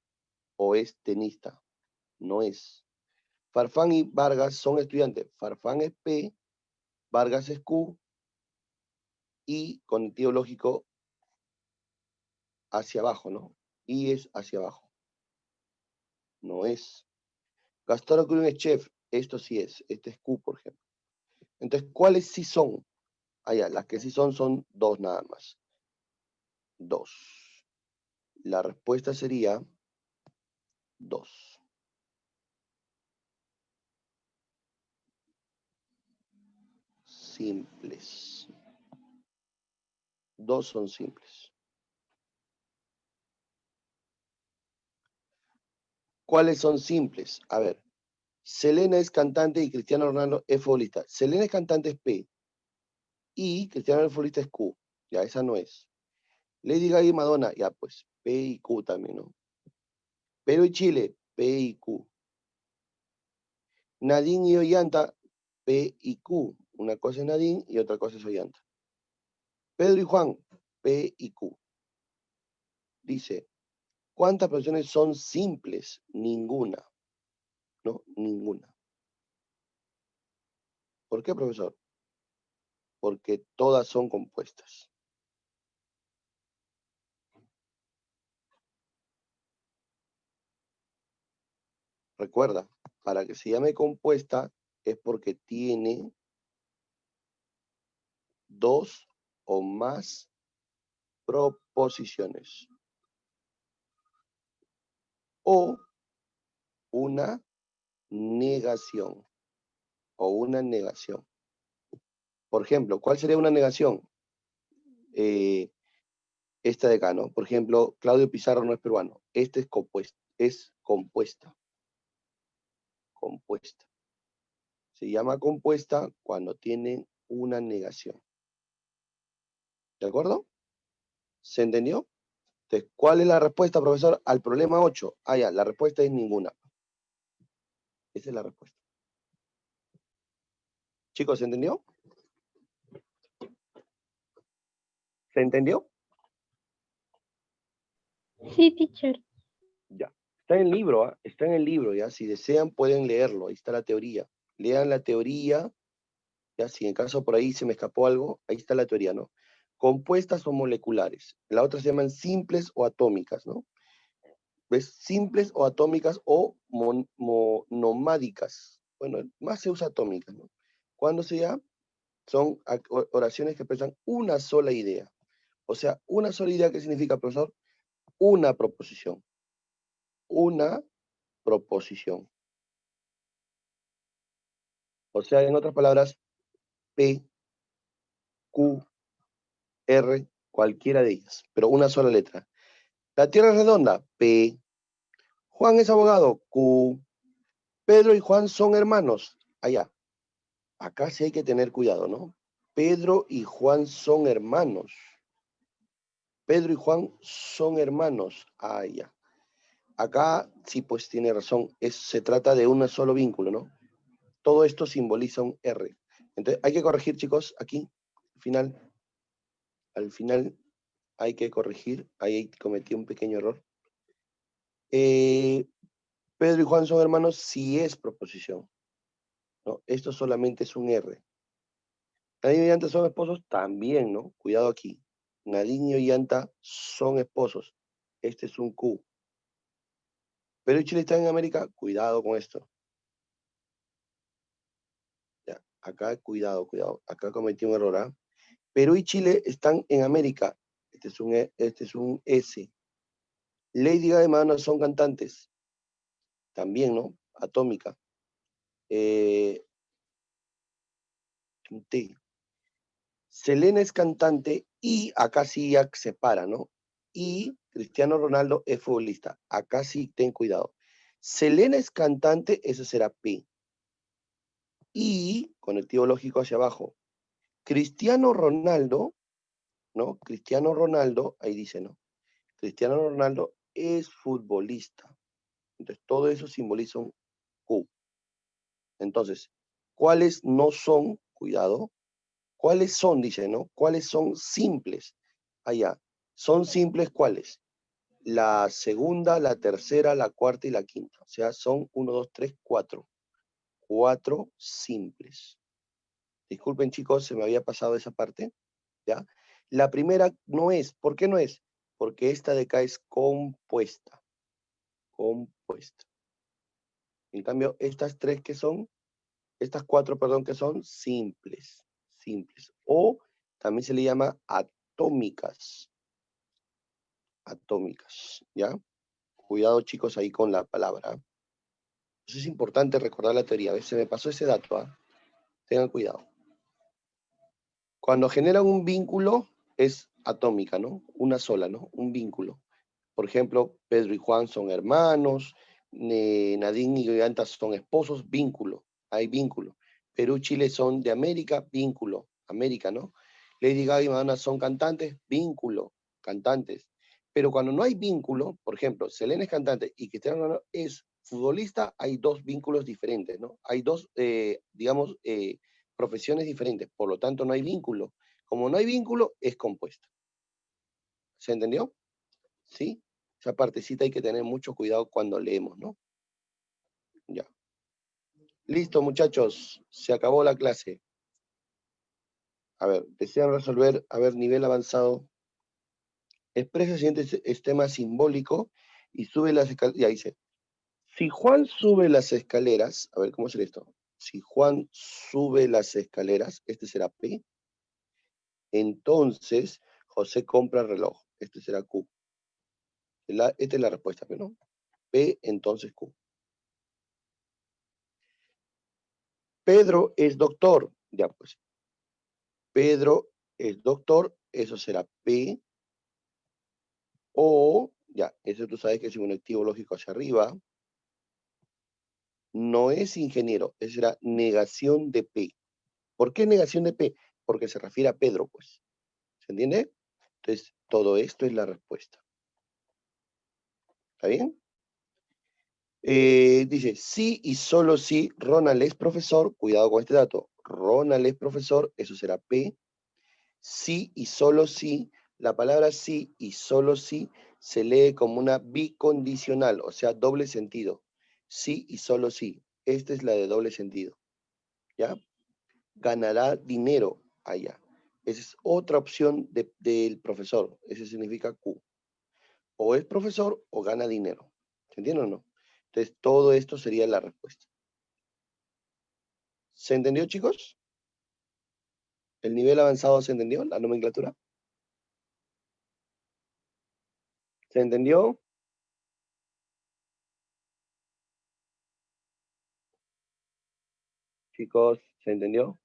o es tenista. No es. Farfán y Vargas son estudiantes. Farfán es P, Vargas es Q y conectivo lógico hacia abajo, ¿no? Y es hacia abajo. No es. Gastón Acurio es chef. Esto sí es. Este es Q, por ejemplo. Entonces, ¿cuáles sí son? Allá, las que sí son 2 nada más. 2. La respuesta sería 2. Simples. 2 son simples. ¿Cuáles son simples? A ver. Selena es cantante y Cristiano Ronaldo es futbolista. Selena es cantante es P. Y Cristiano Ronaldo es futbolista es Q. Ya, esa no es. Lady Gaga y Madonna, ya pues, P y Q también, ¿no? Perú y Chile, P y Q. Nadine y Ollanta, P y Q. Una cosa es Nadine y otra cosa es Ollanta. Pedro y Juan, P y Q. Dice, ¿cuántas profesiones son simples? Ninguna. No, ninguna. ¿Por qué, profesor? porque todas son compuestas. Recuerda, para que se llame compuesta es porque tiene dos o más proposiciones o una negación o una negación. Por ejemplo, ¿cuál sería una negación? Esta de acá, ¿no? Por ejemplo, Claudio Pizarro no es peruano. Este es compuesta. Compuesta. Se llama compuesta cuando tiene una negación. ¿De acuerdo? ¿Se entendió? Entonces, ¿cuál es la respuesta, profesor, al problema 8? Ah, ya, la respuesta es ninguna. Esa es la respuesta. Chicos, ¿se entendió? ¿Se entendió? Sí, teacher. Ya. Está en el libro, ¿ah? Está en el libro, ¿ya? Si desean, pueden leerlo. Ahí está la teoría. Lean la teoría, ya. Si en caso por ahí se me escapó algo, ahí está la teoría, ¿no? Compuestas o moleculares. La otra se llaman simples o atómicas, ¿no? ¿Ves? Simples o atómicas o monomádicas. Bueno, más se usa atómicas, ¿no? Cuando son oraciones que expresan una sola idea. O sea, una sola idea, ¿qué significa, profesor? Una proposición. Una proposición. O sea, en otras palabras, P, Q, R, cualquiera de ellas, pero una sola letra. La Tierra es redonda, P. Juan es abogado, Q. Pedro y Juan son hermanos, allá. Acá sí hay que tener cuidado, ¿no? Pedro y Juan son hermanos. Pedro y Juan son hermanos, allá. Acá sí, pues tiene razón, se trata de un solo vínculo, ¿no? Todo esto simboliza un R. Entonces, hay que corregir, chicos, aquí, al final hay que corregir, ahí cometí un pequeño error. Pedro y Juan son hermanos si es proposición, ¿no? Esto solamente es un R. Nadine y Anta son esposos también, ¿no? Cuidado aquí. Nadine y Anta son esposos. Este es un Q. Perú y Chile están en América, cuidado con esto. Ya, acá cuidado. Acá cometí un error, ¿ah? Perú y Chile están en América. Este es un S. Lady Gaga y Madonna son cantantes. También, ¿no? Atómica. Un T. Selena es cantante y acá sí ya se para, ¿no? Y Cristiano Ronaldo es futbolista. Acá sí ten cuidado. Selena es cantante, eso será P. Y, conectivo lógico hacia abajo. Cristiano Ronaldo, ¿no? Cristiano Ronaldo, ahí dice, ¿no? Cristiano Ronaldo es futbolista. Entonces, todo eso simboliza un Q. Entonces, ¿cuáles no son? Cuidado. ¿Cuáles son? Dice, ¿no? ¿Cuáles son simples? Allá. ¿Son simples cuáles? La segunda, la tercera, la cuarta y la quinta. O sea, son 1, 2, 3, 4. 4 simples. Disculpen, chicos, se me había pasado esa parte. ¿Ya? La primera no es. ¿Por qué no es? Porque esta de acá es compuesta. Compuesta. En cambio, estas cuatro, perdón, que son simples. Simples. O también se le llama atómicas. Atómicas, ¿ya? Cuidado, chicos, ahí con la palabra. Entonces es importante recordar la teoría. A veces me pasó ese dato, ¿ah? Tengan cuidado. Cuando generan un vínculo, es atómica, ¿no? Una sola, ¿no? Un vínculo. Por ejemplo, Pedro y Juan son hermanos, Nadine y Yoyanta son esposos, vínculo. Hay vínculo. Perú y Chile son de América, vínculo. América, ¿no? Lady Gaga y Madonna son cantantes, vínculo. Cantantes. Pero cuando no hay vínculo, por ejemplo, Selena es cantante y Cristiano Ronaldo es futbolista, hay dos vínculos diferentes, ¿no? Hay dos, digamos, profesiones diferentes, por lo tanto no hay vínculo. Como no hay vínculo, es compuesta. ¿Se entendió? ¿Sí? Esa partecita hay que tener mucho cuidado cuando leemos, ¿no? Ya. Listo, muchachos, se acabó la clase. A ver, desean resolver, a ver, nivel avanzado. Expresa el siguiente sistema simbólico y sube las escaleras. Ya dice, si Juan sube las escaleras, a ver, ¿cómo será esto? Si Juan sube las escaleras, este será P. Entonces, José compra el reloj. Este será Q. Esta es la respuesta, ¿no? P, entonces Q. Pedro es doctor. Ya, pues. Pedro es doctor. Eso será P. O, ya, eso tú sabes que es un activo lógico hacia arriba. No es ingeniero. Esa será negación de P. ¿Por qué negación de P? Porque se refiere a Pedro, pues. ¿Se entiende? Entonces, todo esto es la respuesta. ¿Está bien? Dice, sí y solo si Ronald es profesor, cuidado con este dato, Ronald es profesor, eso será P. Sí y solo si, la palabra sí y solo si se lee como una bicondicional, o sea, doble sentido. Sí y solo si. Esta es la de doble sentido. ¿Ya? Ganará dinero allá. Esa es otra opción del profesor. Ese significa Q. O es profesor o gana dinero. ¿Se entiende o no? Entonces, todo esto sería la respuesta. ¿Se entendió, chicos? ¿El nivel avanzado se entendió? ¿La nomenclatura? ¿Se entendió? Chicos, ¿se entendió?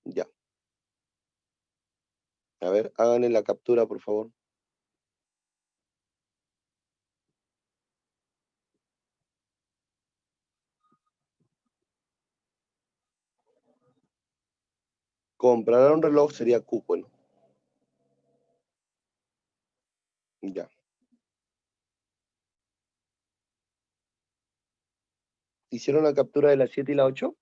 Ya. A ver, háganle la captura, por favor. Comprar un reloj sería Q, bueno. Ya. ¿Hicieron la captura de las 7 y la 8?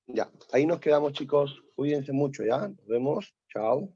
Ya. Ahí nos quedamos, chicos. Cuídense mucho, ¿ya? Nos vemos. Chao.